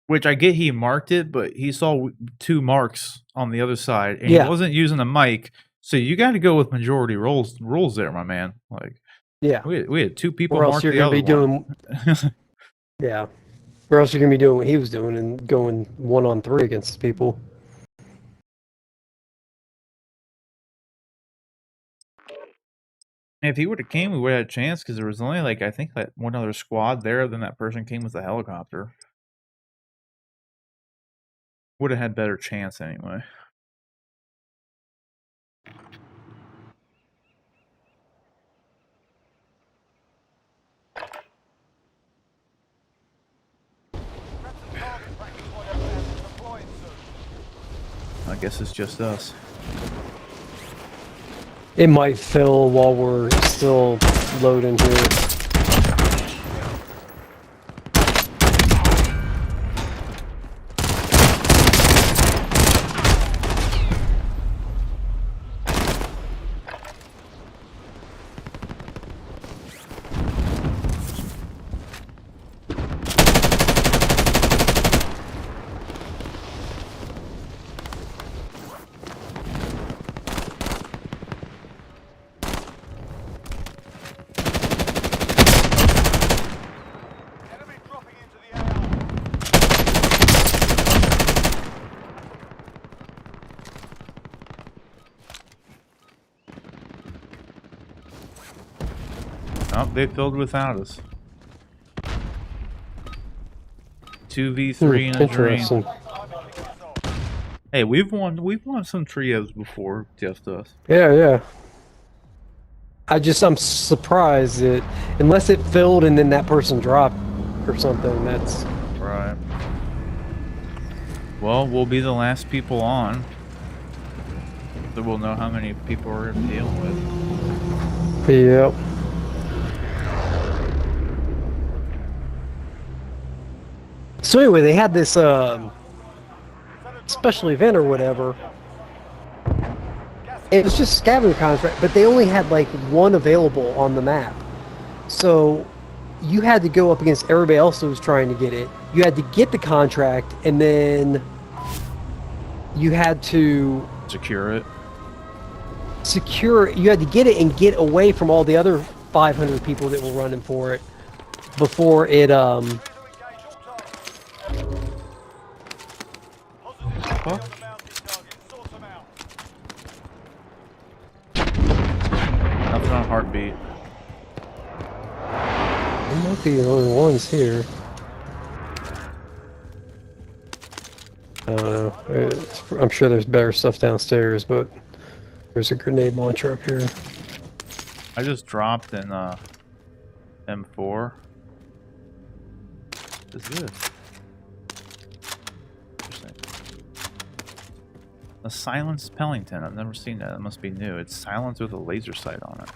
Which I get he marked it, but he saw 2 marks on the other side, and he wasn't using a mic. So you got to go with majority rules there, my man. Like, yeah, we had 2 people or else mark you're the gonna other be one. doing, yeah, or else you're gonna be doing what he was doing and going 1-on-3 against people. If he would have came, we would have had a chance because there was only like I think like one other squad there. Then that person came with the helicopter. Would have had better chance anyway. I guess it's just us. It might fill while we're still loading here. Oh, they filled without us. 2v3 in a Interesting. dream. Hey, we've won some trios before, just us. Yeah. I'm surprised that unless it filled and then that person dropped or something, that's Right. Well, we'll be the last people on. So we'll know how many people we're dealing with. yep. So anyway, they had this special event or whatever. It was just scavenger contract, but they only had like 1 available on the map. So you had to go up against everybody else that was trying to get it. You had to get the contract, and then you had to Secure it. you had to get it and get away from all the other 500 people that were running for it before it Huh? Nothing on heartbeat. We might be the only ones here. I don't know. I'm sure there's better stuff downstairs, but there's a grenade launcher up here. I just dropped in M4. What is this? Interesting. A silenced Pellington. I've never seen that. It must be new. It's silenced with a laser sight on it.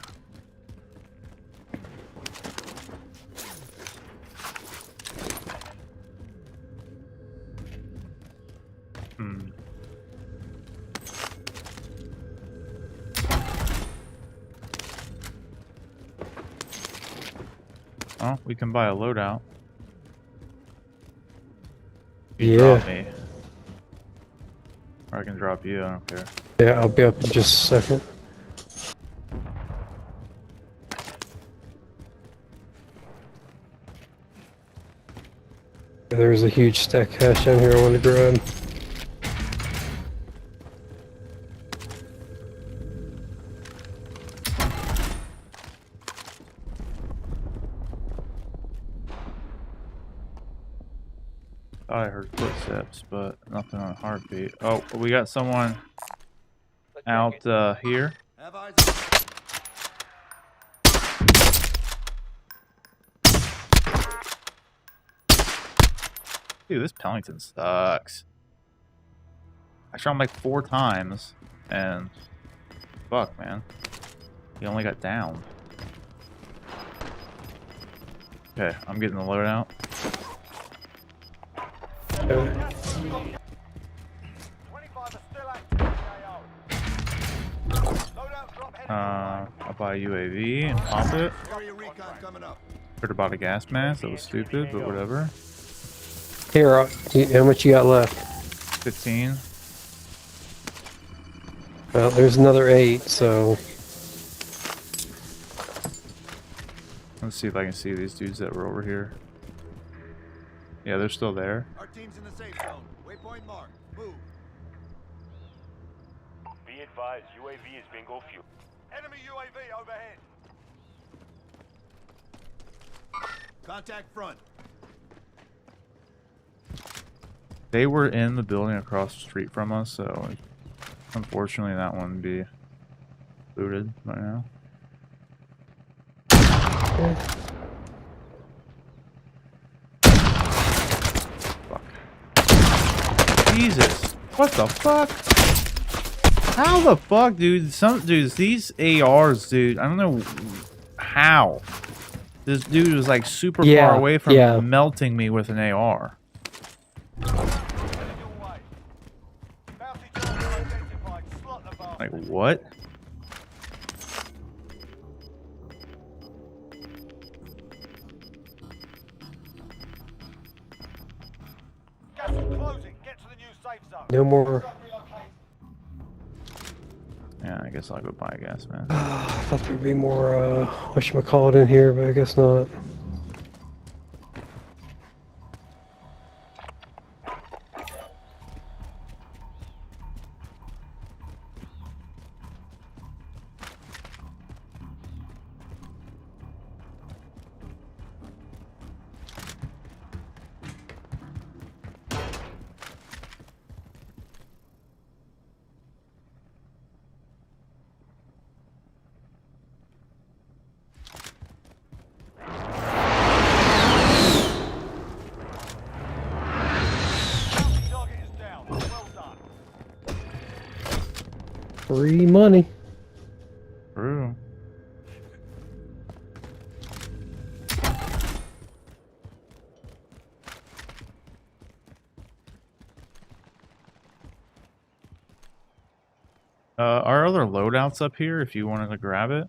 Oh, we can buy a loadout. You drop me. Or I can drop you, I don't care. Yeah, I'll be up in just a second. There's a huge stack cache down here I want to grab. Thought I heard footsteps, but nothing on heartbeat. Oh, we got someone out here. Dude, this Pellington sucks. I shot him like 4 times, and fuck, man. He only got down. Okay, I'm getting the loadout. I'll buy a UAV and pop it. Heard about a gas mask. That was stupid, but whatever. Here, how much you got left? 15. Well, there's another 8, so... Let's see if I can see these dudes that were over here. Yeah, they're still there. Our team's in the safe zone. Waypoint mark. Move. Be advised, UAV is bingo fuel. Enemy UAV overhead. Contact front. They were in the building across the street from us, so unfortunately that one would be booted right now. Fuck. Jesus. What the fuck? How the fuck, dude? Some dudes, these ARs, dude, I don't know how. This dude was like super far away from melting me with an AR. Like, what? Gas is closing. Get to the new safe zone. No more. Yeah, I guess I'll go buy a gas mask. I thought there'd be more, whatchamacallit in here, but I guess not. Free money. True. Are other loadouts up here if you wanted to grab it?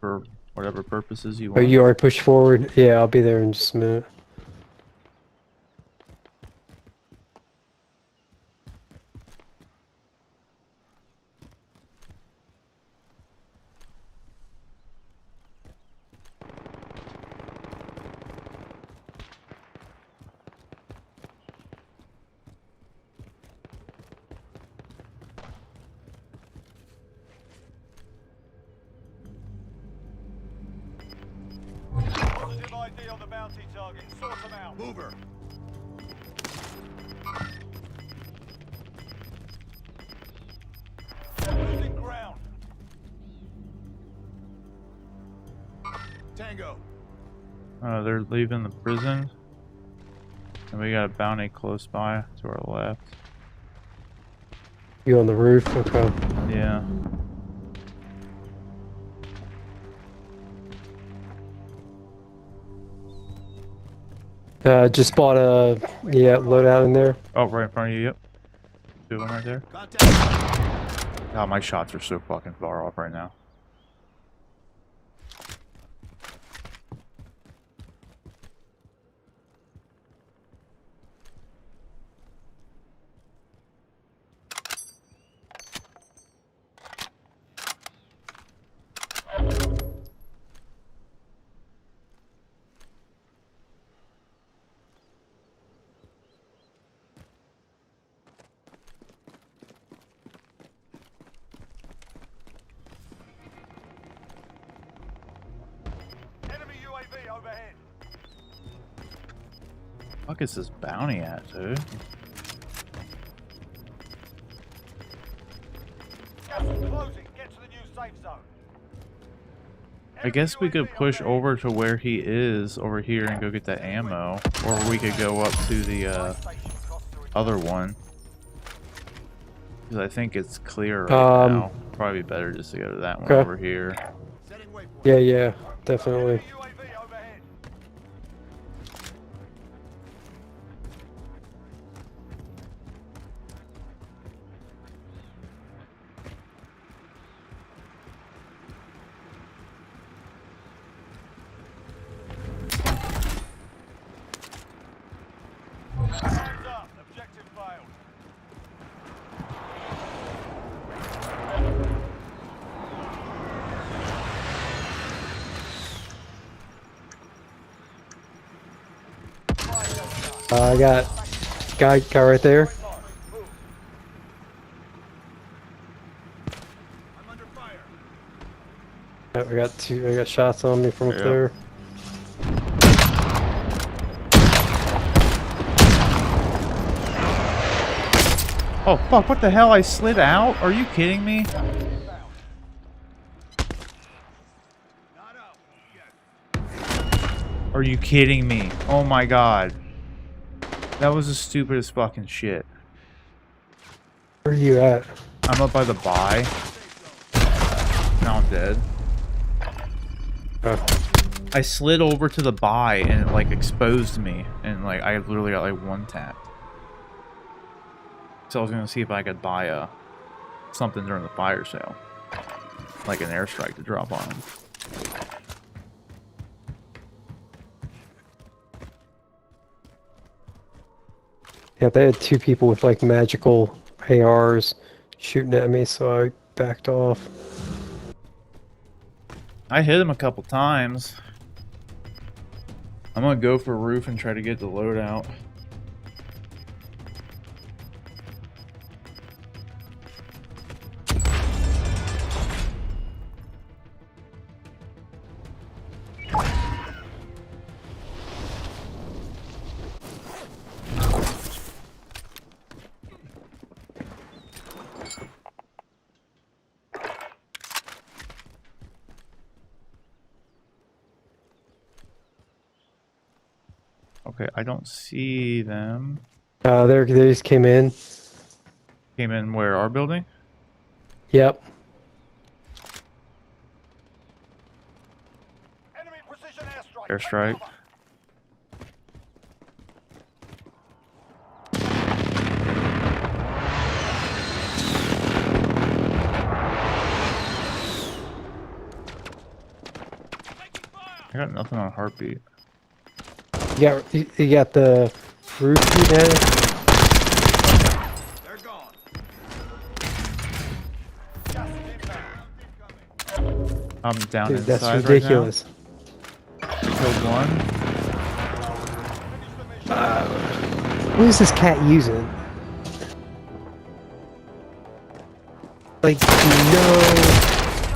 For whatever purposes you want. Oh, you already pushed forward? Yeah, I'll be there in just a minute. Positive ID on the bounty target. Sort them out. Mover. They're losing ground. Tango. They're leaving the prison. And we got a bounty close by to our left. You on the roof? Okay. Yeah. Just bought a loadout in there. Oh, right in front of you, yep. 2 of them right there. Contact. God, my shots are so fucking far off right now. overhead. Fuck is this bounty at, dude? Gas is closing. Get to the new safe zone. I guess we could push over to where he is over here and go get that ammo. Or we could go up to the other one. Because I think it's clear right now. Probably better just to go to that one over here. Yeah, definitely. UAV overhead. Hands up. Objective failed. I got guy right there. I'm under fire. I got two. I got shots on me from up Yeah. there. Oh fuck, what the hell? I slid out? Are you kidding me? Are you kidding me? Oh my god. That was the stupidest fucking shit. Where are you at? I'm up by the buy. Now I'm dead. I slid over to the buy and it like exposed me. And like I literally got like one tap. So I was gonna see if I could buy something during the fire sale. Like an airstrike to drop on him. Yeah, they had two people with like magical ARs shooting at me, so I backed off. I hit him a couple times. I'm gonna go for roof and try to get the loadout. Okay, I don't see them. They just came in. Came in where? Our building? Yep. Enemy precision airstrike. Airstrike. I got nothing on heartbeat. You got the roof shooting at it? They're gone. Gas is inbound. I'm down Dude, inside that's ridiculous. right now. Killed one. What is this cat using? Like, no.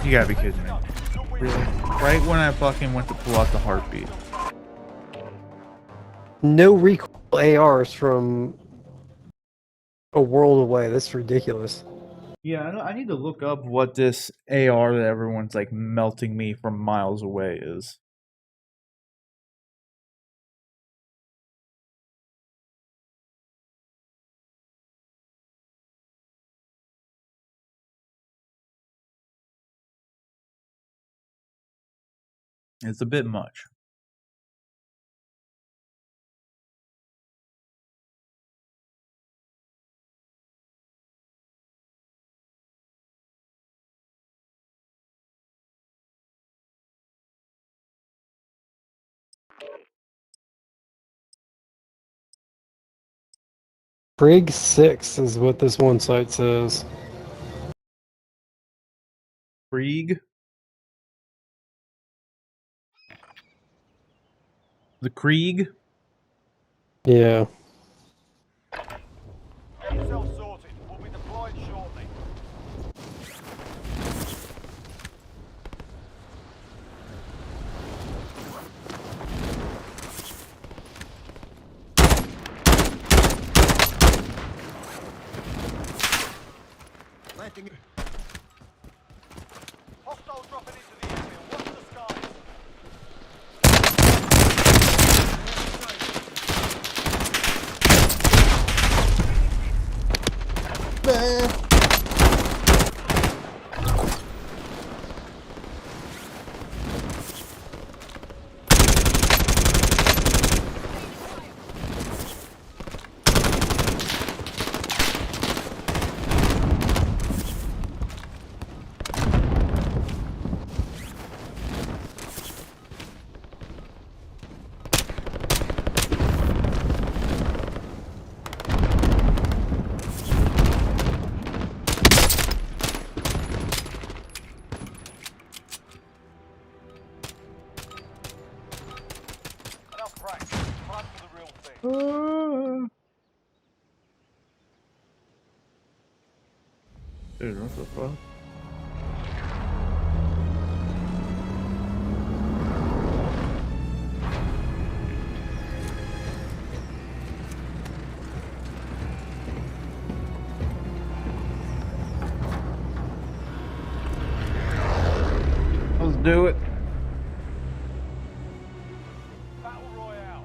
You gotta be kidding me. Really? Right when I fucking went to pull out the heartbeat. No recoil ARs from a world away. That's ridiculous. Yeah, I need to look up what this AR that everyone's like melting me from miles away is. It's a bit much. Brig 6 is what this one site says. Krieg? The Krieg? Yeah. Get yourself sorted. We'll be deployed shortly. Hostiles dropping into the area. Watch the skies. Enough practice. Time for the real thing. Dude, what the fuck? Let's do it. Battle Royale.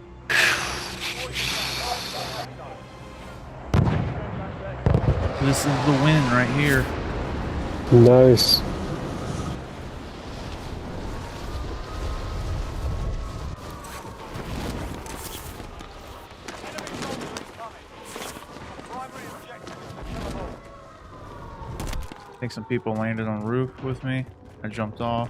This is the win right here. Nice. Enemy soldier incoming. Primary objective is to kill them all. I think some people landed on roof with me. I jumped off.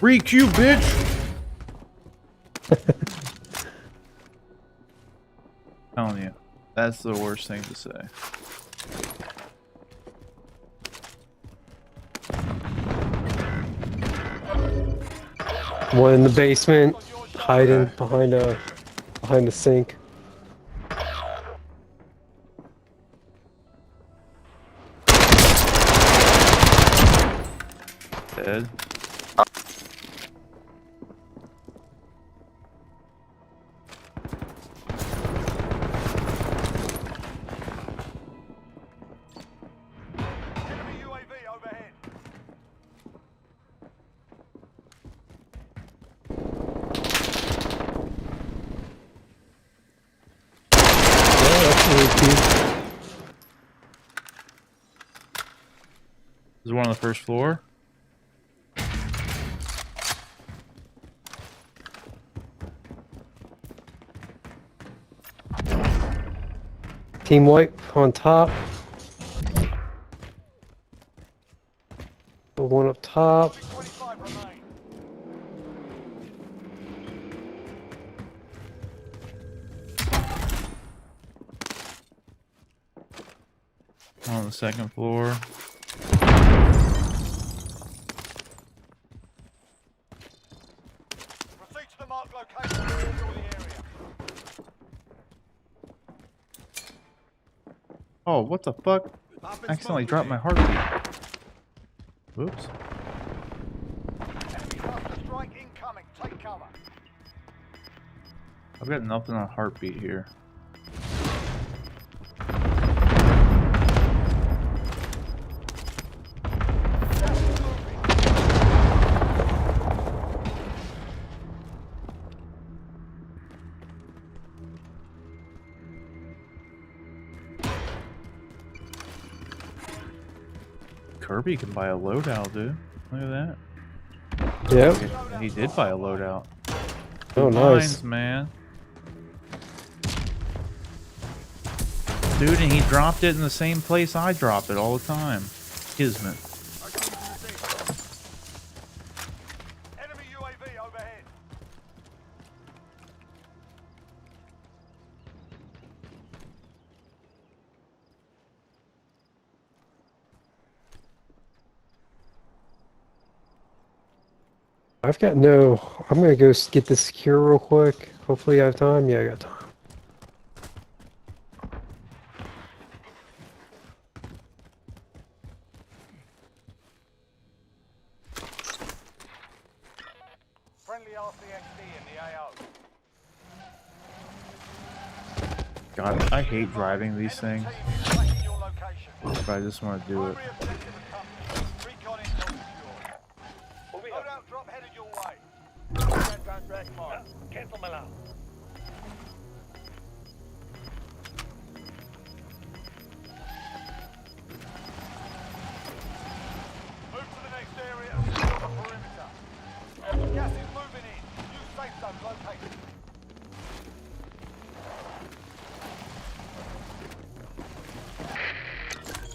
Re-Q, bitch! Telling you, that's the worst thing to say. One in the basement, hiding behind the sink. Dead. Enemy UAV overhead. Yeah, that's really cute. This is one on the first floor. Team wipe on top. The one up top. 25 remain. One on the second floor. Proceed to the marked location and secure the area. Oh, what the fuck? I accidentally dropped my heartbeat. Whoops. Enemy cluster strike incoming. Take cover. I've got nothing on heartbeat here. Kirby can buy a loadout, dude. Look at that. Yep. He did buy a loadout. Oh, nice. Mines, man. Dude, and he dropped it in the same place I drop it all the time. Kismet. Enemy UAV overhead. I've got no. I'm gonna go get this secure real quick. Hopefully I have time. Yeah, I got time. Friendly RCXD in the AO. God, I hate driving these things, Tracking your location. but I just want to do it. Primary objective is complete. Recon intel secure. Loadout drop headed your way. Contract mark. Cancel Milan. Move to the next area and secure the perimeter. Gas is moving in. New safe zone located.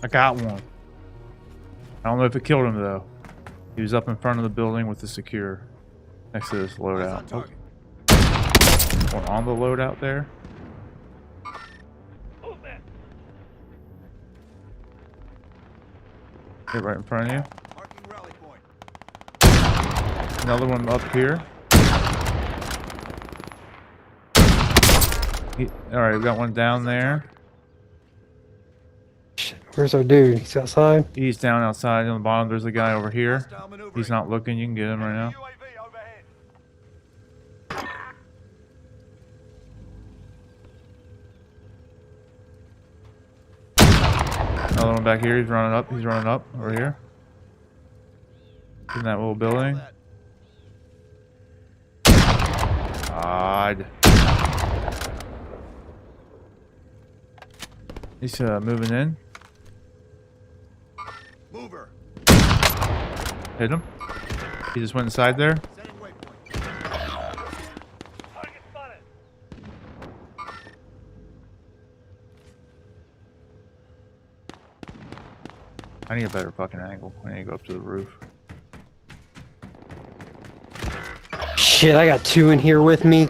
I got one. I don't know if it killed him though. He was up in front of the building with the secure, next to this loadout. Oh. One on the loadout there. Move that. Hit right in front of you. Marking rally point. Another one up here. Alright, we got one down there. Shit, where's our dude? He's outside. He's down outside on the bottom. There's a guy over here. Hostile maneuvering. He's not looking. You can get him right now. UAV overhead. Another one back here. He's running up. He's running up over here. In that little building. God. He's moving in. Mover. Hit him. He just went inside there. Setting waypoint. Target spotted. I need a better fucking angle. I need to go up to the roof. Shit, I got two in here with me.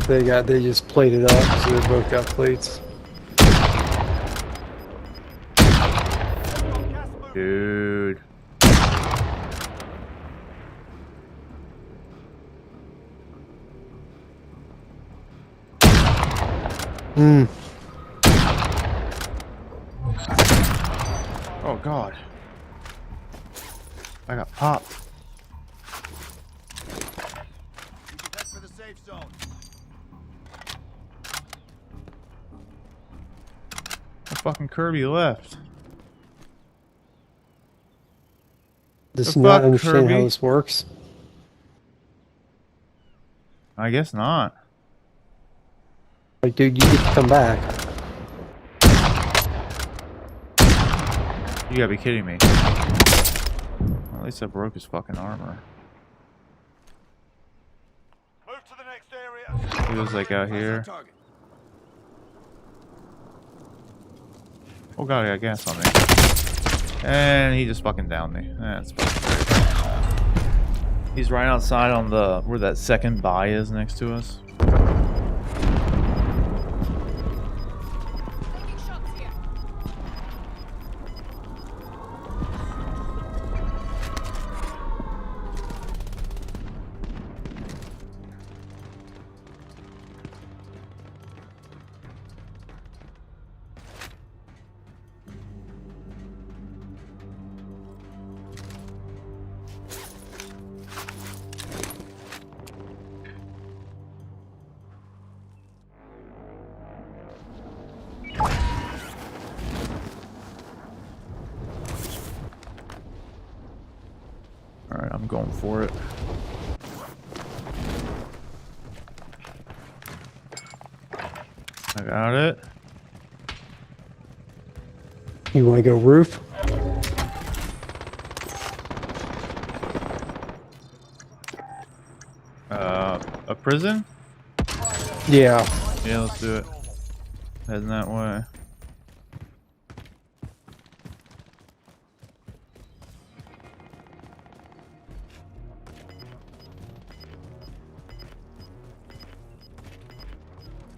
Good job. They just plated up, so they both got plates. Gas moving. Dude. Hmm. Oh God. I got popped. You can head for the safe zone. Fucking Kirby left. Does The not fuck, understand how Kirby? this works. I guess not. Like, dude, you get to come back. You gotta be kidding me. Well, at least I broke his fucking armor. Move to the next area. He was like out here. Target. Oh God, I got gas on me. And he just fucking downed me. That's fucking great. He's right outside on the where that second buy is next to us. Alright, I'm going for it. I got it. You want to go roof? A prison? Yeah. Yeah, let's do it. Heading that way.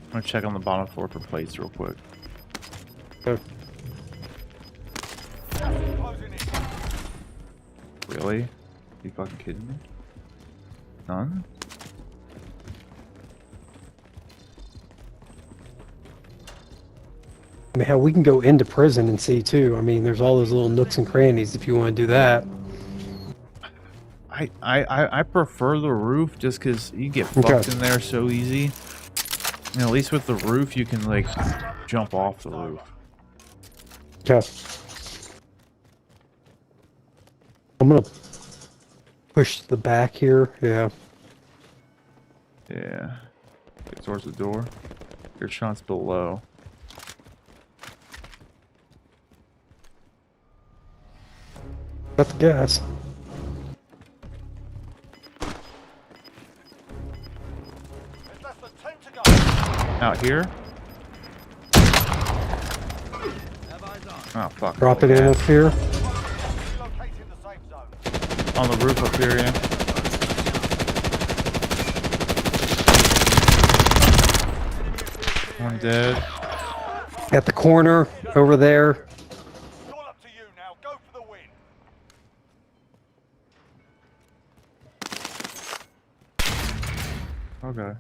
I'm gonna check on the bottom floor for plates real quick. Okay. Closing in. Really? You fucking kidding me? None? I mean, hell, we can go into prison and see too. I mean, there's all those little nooks and crannies if you want to do that. I prefer the roof just because you get Okay. fucked in there so easy. And at least with the roof, you can like jump off the roof. Okay. I'm gonna push to the back here. Yeah. Yeah. Get towards the door. Your shot's below. Got the gas. There's less than 10 to go. Out here? Oh fuck. Drop it in up here. Relocating the safe zone. On the roof up here, yeah. One dead. At the corner over there. It's all up to you now. Go for the win. Okay.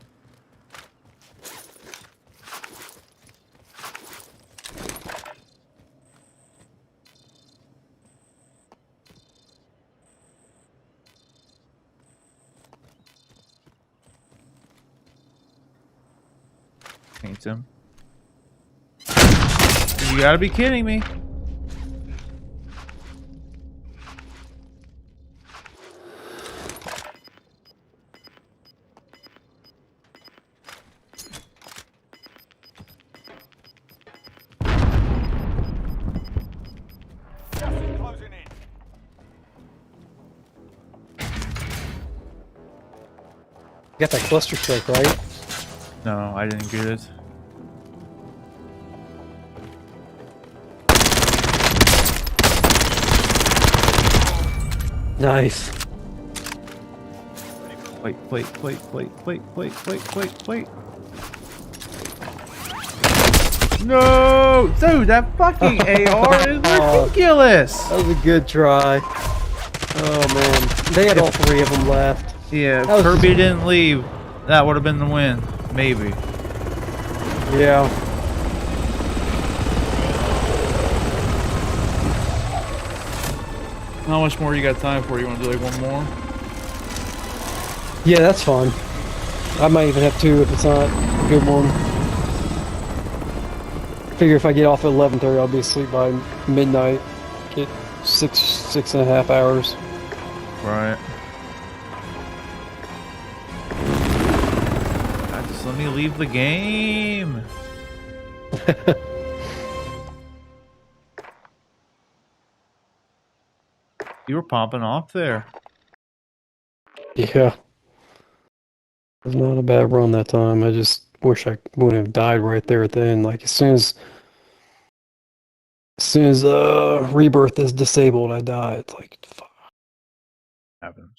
Paint him. You gotta be kidding me. Gas is closing in. You got that cluster strike, right? No, I didn't get it. Nice. Plate. No! Dude, that fucking AR is ridiculous! That was a good try. Oh man, they had all three of them left. Yeah, if That was- Kirby didn't leave, that would have been the win. Maybe. Yeah. How much more you got time for? You want to do like one more? Yeah, that's fine. I might even have two if it's not a good one. I figure if I get off at 11:30, I'll be asleep by midnight. Get six and a half hours. Right. God, just let me leave the game. You were popping off there. Yeah. It was not a bad run that time. I just wish I wouldn't have died right there at the end. Like as soon as rebirth is disabled, I die. It's like fuck. Happens.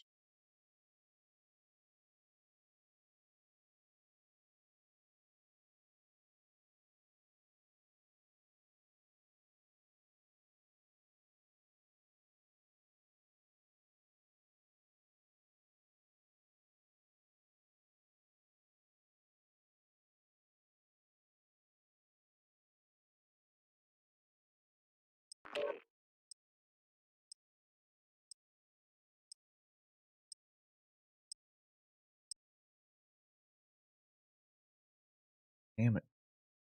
Damn it.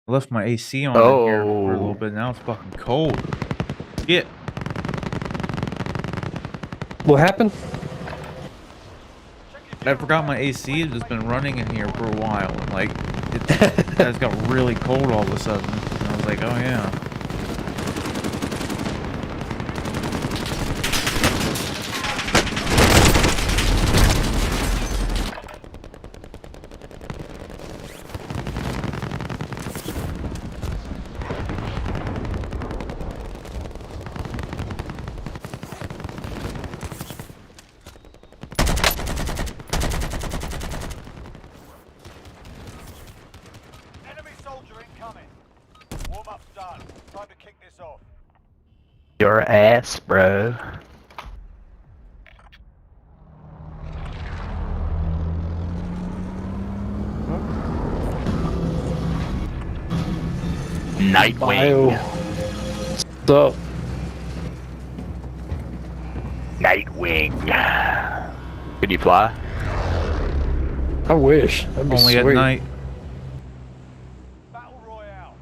I left my AC on in here for a little bit. Now it's fucking cold. Shit. What happened? I forgot my AC has just been running in here for a while. And like, it has got really cold all of a sudden. And I was like, oh yeah. Enemy soldier incoming. Warm-up's done. Time to kick this off. Your ass, bro. Nightwing. So Nightwing. Could you fly? I wish. That'd be Only sweet. at night. Battle Royale.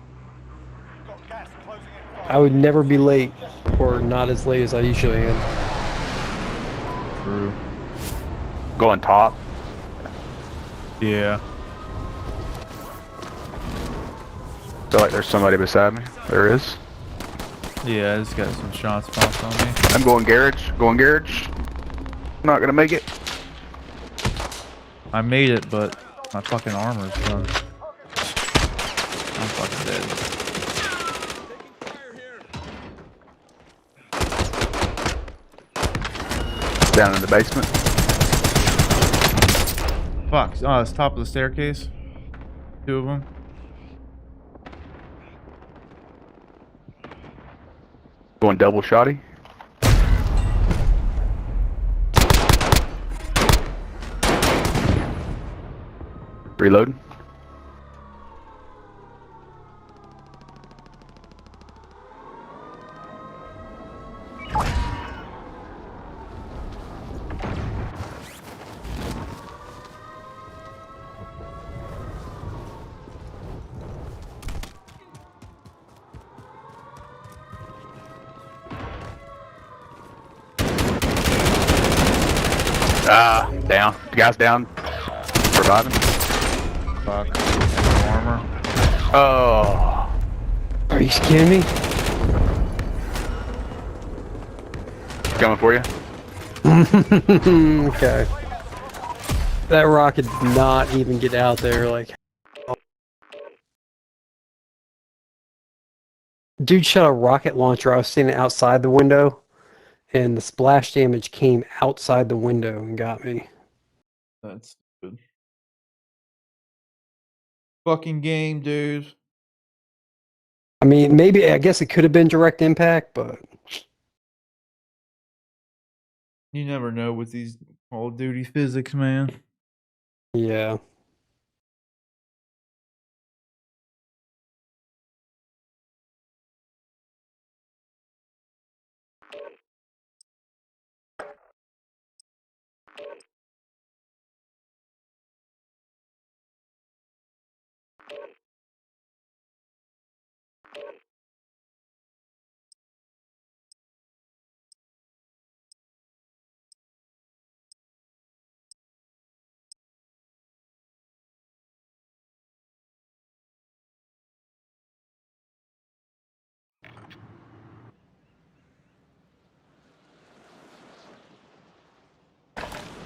You've got gas closing in 5 I would never be late, or not as late as I usually am. True. Going top. Yeah. Feel like there's somebody beside me. There is. Yeah, I just got some shot spots on me. I'm going garage. Going garage. Not gonna make it. I made it, but my fucking armor's done. I'm fucking dead. Down in the basement. Fuck. Oh, it's top of the staircase. 2 of them. Going double shotty. Reloading. Down. The guy's down. Surviving. Fuck. Armor. Oh. Are you kidding me? Coming for you. Okay. That rocket did not even get out there. Like, dude shot a rocket launcher. I was standing outside the window, and the splash damage came outside the window and got me. That's good. Fucking game, dude. I mean, maybe, I guess it could have been direct impact, but You never know with these Call of Duty physics, man. yeah.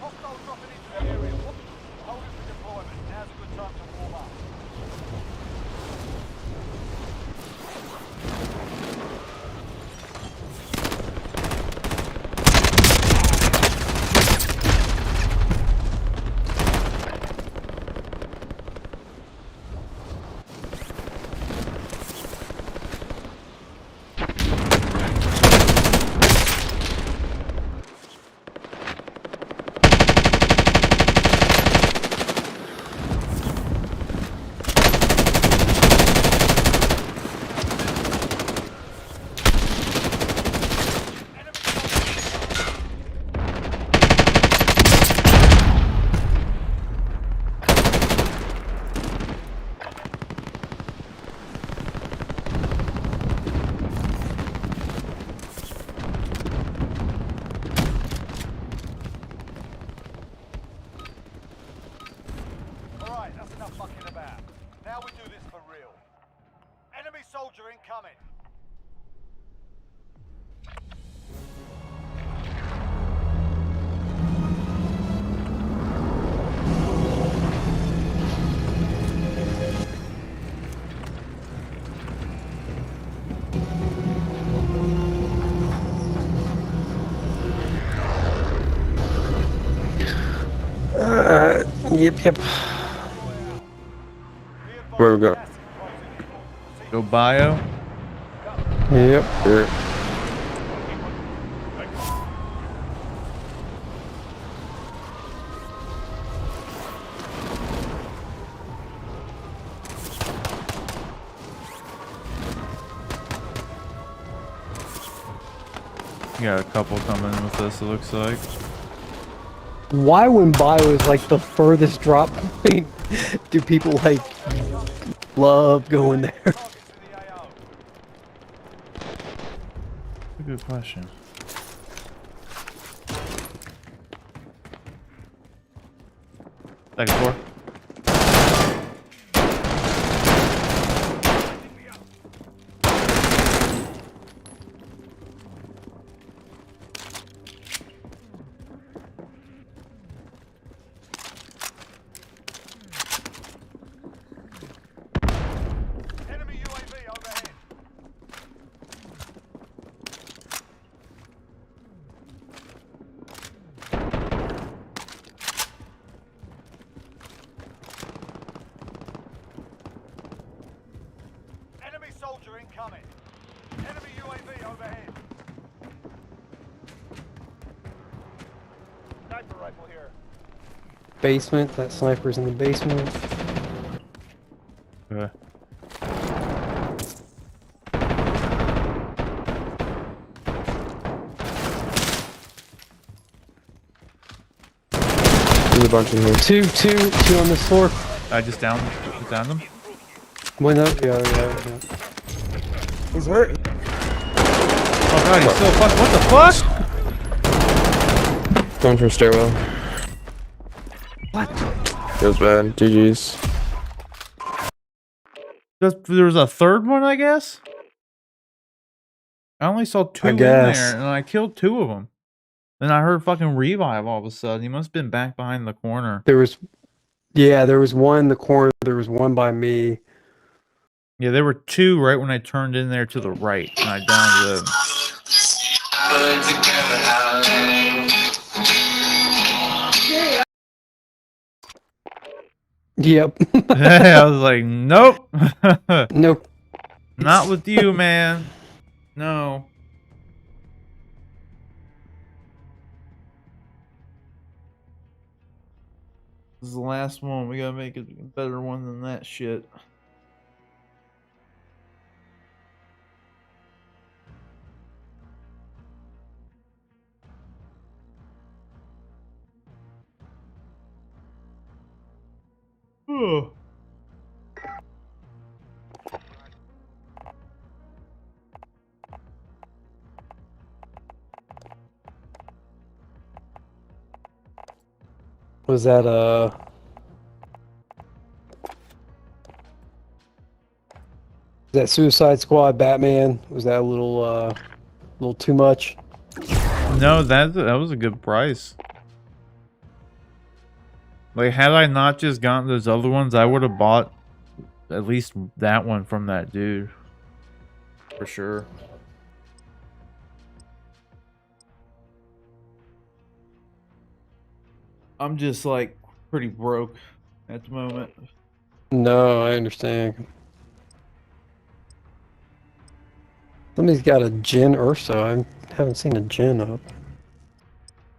Hostile dropping into the area. Hold it for deployment. Now's a good time to warm up. Alright, that's enough fucking about. Now we do this for real. Enemy soldier incoming. Yep. Where we go? Go bio. Yep. You got a couple coming with this, it looks like. Why when bio is like the furthest drop point do people like love going there? Targets in the AO. A good question. Second floor. Enemy UAV overhead. Enemy soldier incoming. Enemy UAV overhead. Sniper rifle here. Basement. That sniper's in the basement. Okay. There's a bunch in here. Two on this floor. I just downed them. Window. Yeah. He's hurt. Oh god, he's still fuck. What the fuck? Going for a stairwell. What? Feels bad. GG's. There was a third one, I guess. I only saw two in guess. there, and I killed two of them. Then I heard fucking revive all of a sudden. He must have been back behind the corner. There was one in the corner. There was one by me. Yeah, there were two right when I turned in there to the right, and I downed them. Yep. I was like, nope. Nope. Not with you, man. No. This is the last one. We gotta make it a better one than that shit. Oh. Was that Suicide Squad Batman? Was that a little too much? No, that was a good price. Like, had I not just gotten those other ones, I would have bought at least that one from that dude. For sure. I'm just, like, pretty broke at the moment. No, I understand. Somebody's got a Jin Urso. I haven't seen a Jin up.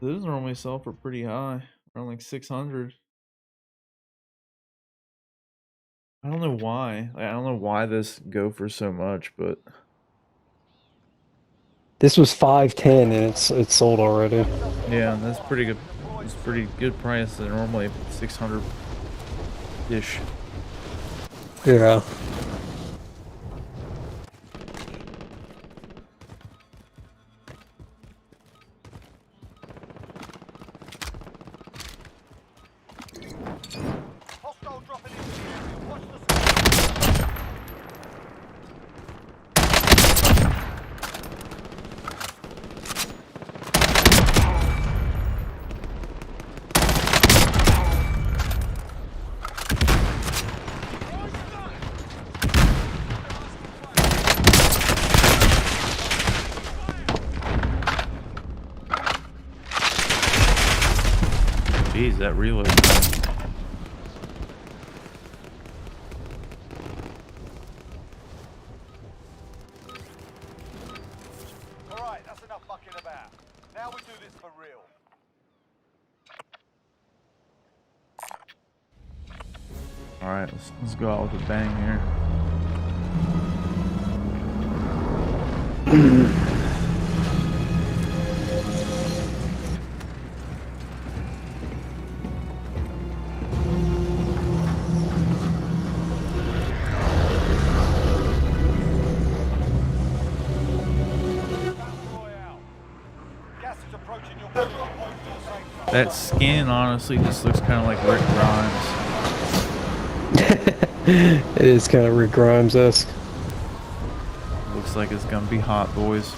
Those normally sell for pretty high. Around like 600. I don't know why. Like, I don't know why this go for so much, but This was 510 and it's sold already. yeah, that's pretty good. It's pretty good price. They're normally 600 ish. Yeah. Hostile dropping into the area. Watch the sky. Jeez, that reload. Alright, that's enough fucking about. Now we do this for real. All right, let's go out with a bang here. Gas is approaching your point to the safe zone. That skin honestly just looks kind of like Rick Grimes. It is kind of Rick Grimes-esque. Looks like it's gonna be hot, boys.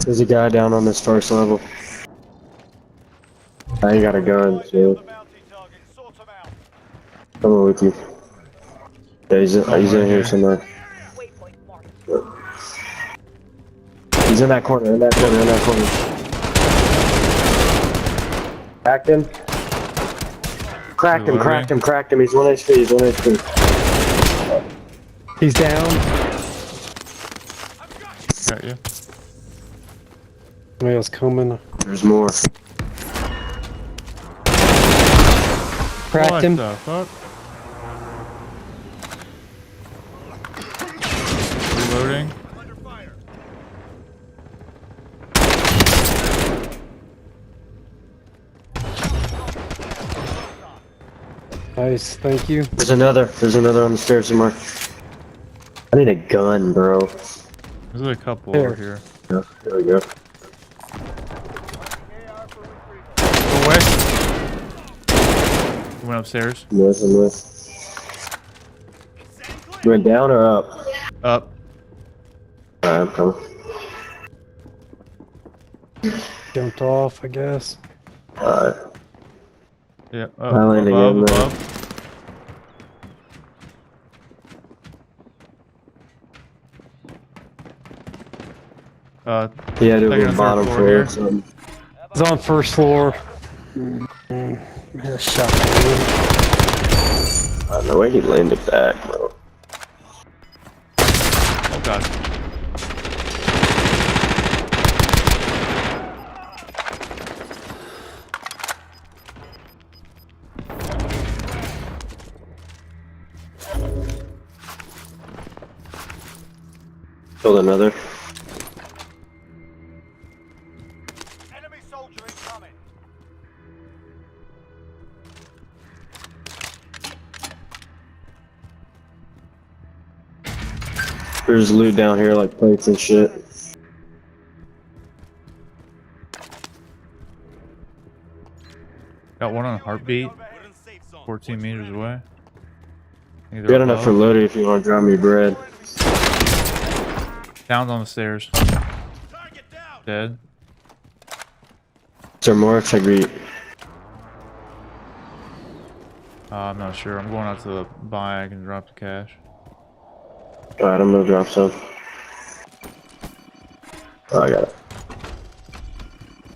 There's a guy down on this first level. I ain't got a gun, so The bounty target, sort them out. come on with you. Yeah, he's in here somewhere. He's in that corner, in that corner, in that corner. Cracked him. Cracked him, cracked him, cracked him. He's 1 HP, he's 1 HP. He's down. Got you. Somebody else coming. There's more. Cracked What him. the fuck? Reloading. Nice, thank you. There's another on the stairs somewhere. I need a gun, bro. There's a couple Here. over here. Yeah, there we go. Go away. He went upstairs. I'm with. You went down or up? Up. Alright, I'm coming. Jumped off, I guess. Alright. Yeah. I landed Above. in there. Above. Yeah, dude, Second we're and bottom third floor. floor here. So He's on first floor. Shot. I don't know where he landed back, bro. Oh god. Killed another. Enemy soldier incoming. There's loot down here, like plates and shit. Got one on heartbeat. 14 meters away. Either Got enough above. for loading if you want to drop me bread. Down on the stairs. Dead. Is there more? Check read. I'm not sure. I'm going out to the bag and drop the cash. Alright, I'm gonna drop some. Oh, I got it.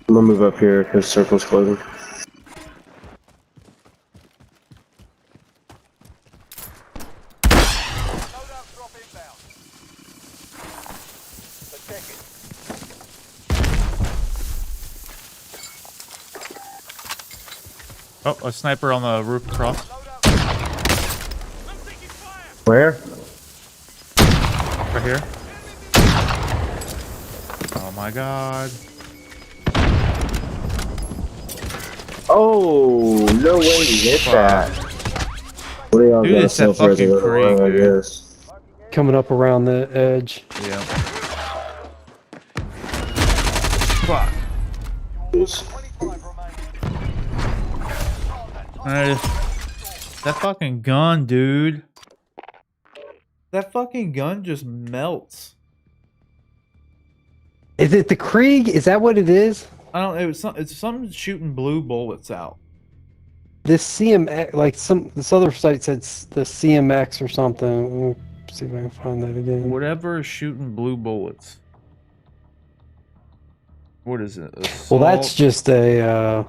I'm gonna move up here because circle's closing. Loadout drop inbound. Protect it. Oh, a sniper on the roof across. Where? Right here. Oh my god. Oh, no way to hit that. What do y'all Dude, got it's that fucking self-resident Krieg, on, I dude. guess. Coming up around the edge. Yeah. Fuck. Jeez. 25 remaining. That fucking gun, dude. That fucking gun just melts. Is it the Krieg? Is that what it is? I don't. It's some shooting blue bullets out. This CMX, like this other site said the CMX or something. Let me see if I can find that again. Whatever is shooting blue bullets. What is it? Well, that's Assault? just a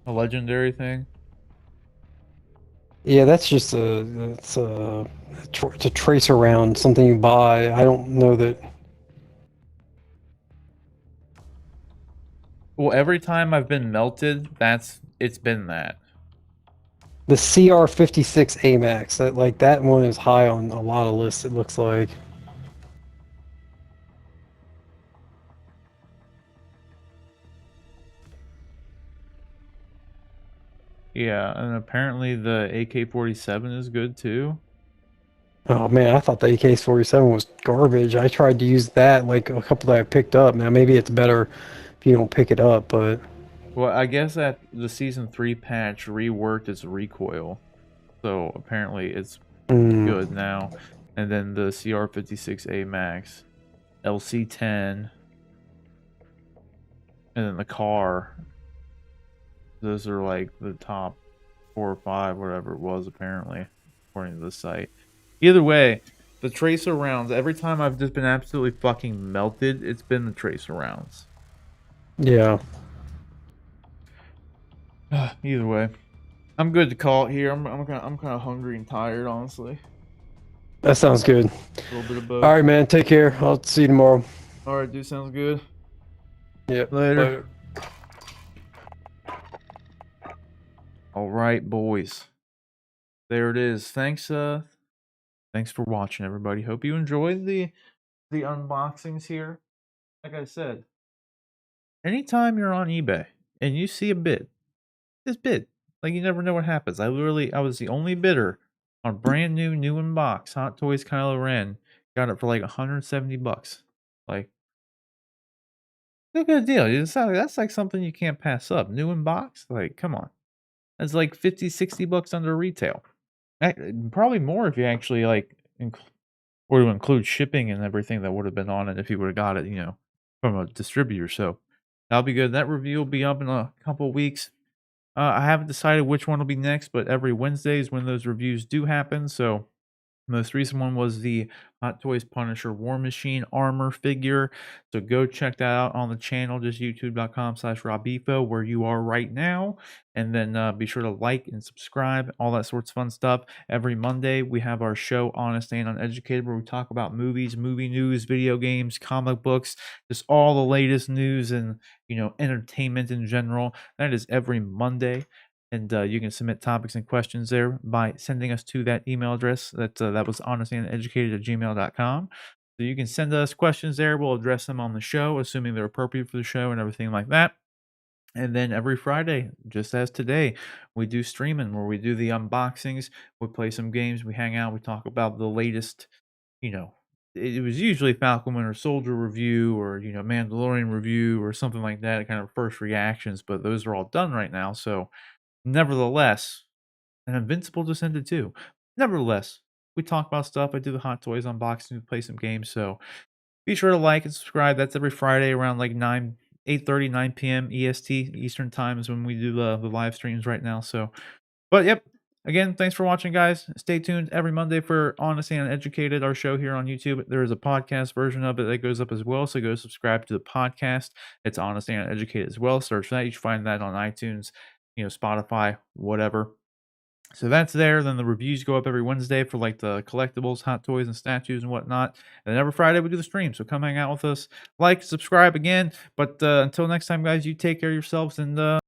legendary thing. yeah, that's just it's a trace around something you buy. I don't know that. Well, every time I've been melted, it's been that. The CR56 AMAX. That one is high on a lot of lists, it looks like. Yeah, and apparently the AK-47 is good too. Oh man, I thought the AK-47 was garbage. I tried to use that, like a couple that I picked up. Now maybe it's better if you don't pick it up, but Well, I guess that the Season 3 patch reworked its recoil. So apparently it's good now. And then the CR56A Max, LC10, and then the car. Those are like the top 4 or 5, whatever it was, apparently, according to the site. Either way, the tracer rounds, every time I've just been absolutely fucking melted, it's been the tracer rounds. yeah. Either way, I'm good to call it here. I'm kind of hungry and tired, honestly. That sounds good. A little bit of both. All right, man. Take care. I'll see you tomorrow. All right, dude. Sounds good. Yep. Later. All right, boys. There it is. Thanks for watching, everybody. Hope you enjoyed the unboxings here. Like I said, anytime you're on eBay and you see a bid, just bid. Like, you never know what happens. I was the only bidder on brand new in box Hot Toys Kylo Ren. Got it for like $170. Like, a good deal. That's like something you can't pass up. New in box? Like, come on. That's like $50-$60 under retail. Probably more if you actually like were to include shipping and everything that would have been on it if you would have got it, from a distributor. So that'll be good. That review will be up in a couple of weeks. I haven't decided which one will be next, but every Wednesday is when those reviews do happen. So most recent one was the Hot Toys Punisher War Machine armor figure. So go check that out on the channel, just youtube.com/RobBifo, where you are right now. And then be sure to like and subscribe, all that sorts of fun stuff. Every Monday, we have our show, Honest and Uneducated, where we talk about movies, movie news, video games, comic books, just all the latest news and, entertainment in general. That is every Monday. And you can submit topics and questions there by sending us to that email address. That was honestanduneducated@gmail.com. So you can send us questions there. We'll address them on the show, assuming they're appropriate for the show and everything like that. And then every Friday, just as today, we do streaming where we do the unboxings. We play some games. We hang out. We talk about the latest, it was usually Falcon Winter Soldier review or, Mandalorian review or something like that, kind of first reactions. But those are all done right now. So nevertheless, and Invincible just ended too. Nevertheless, we talk about stuff. I do the Hot Toys unboxing, we play some games. So be sure to like and subscribe. That's every Friday around like 8:30, 9 p.m. EST, Eastern Time is when we do the live streams right now. So, but yep. Again, thanks for watching, guys. Stay tuned every Monday for Honest and Uneducated, our show here on YouTube. There is a podcast version of it that goes up as well, so go subscribe to the podcast. It's Honest and Uneducated as well. Search that. You should find that on iTunes, Spotify, whatever. So that's there. Then the reviews go up every Wednesday for like the collectibles, hot toys, and statues and whatnot. And then every Friday we do the stream. So come hang out with us. Like, subscribe again. But until next time, guys, you take care of yourselves and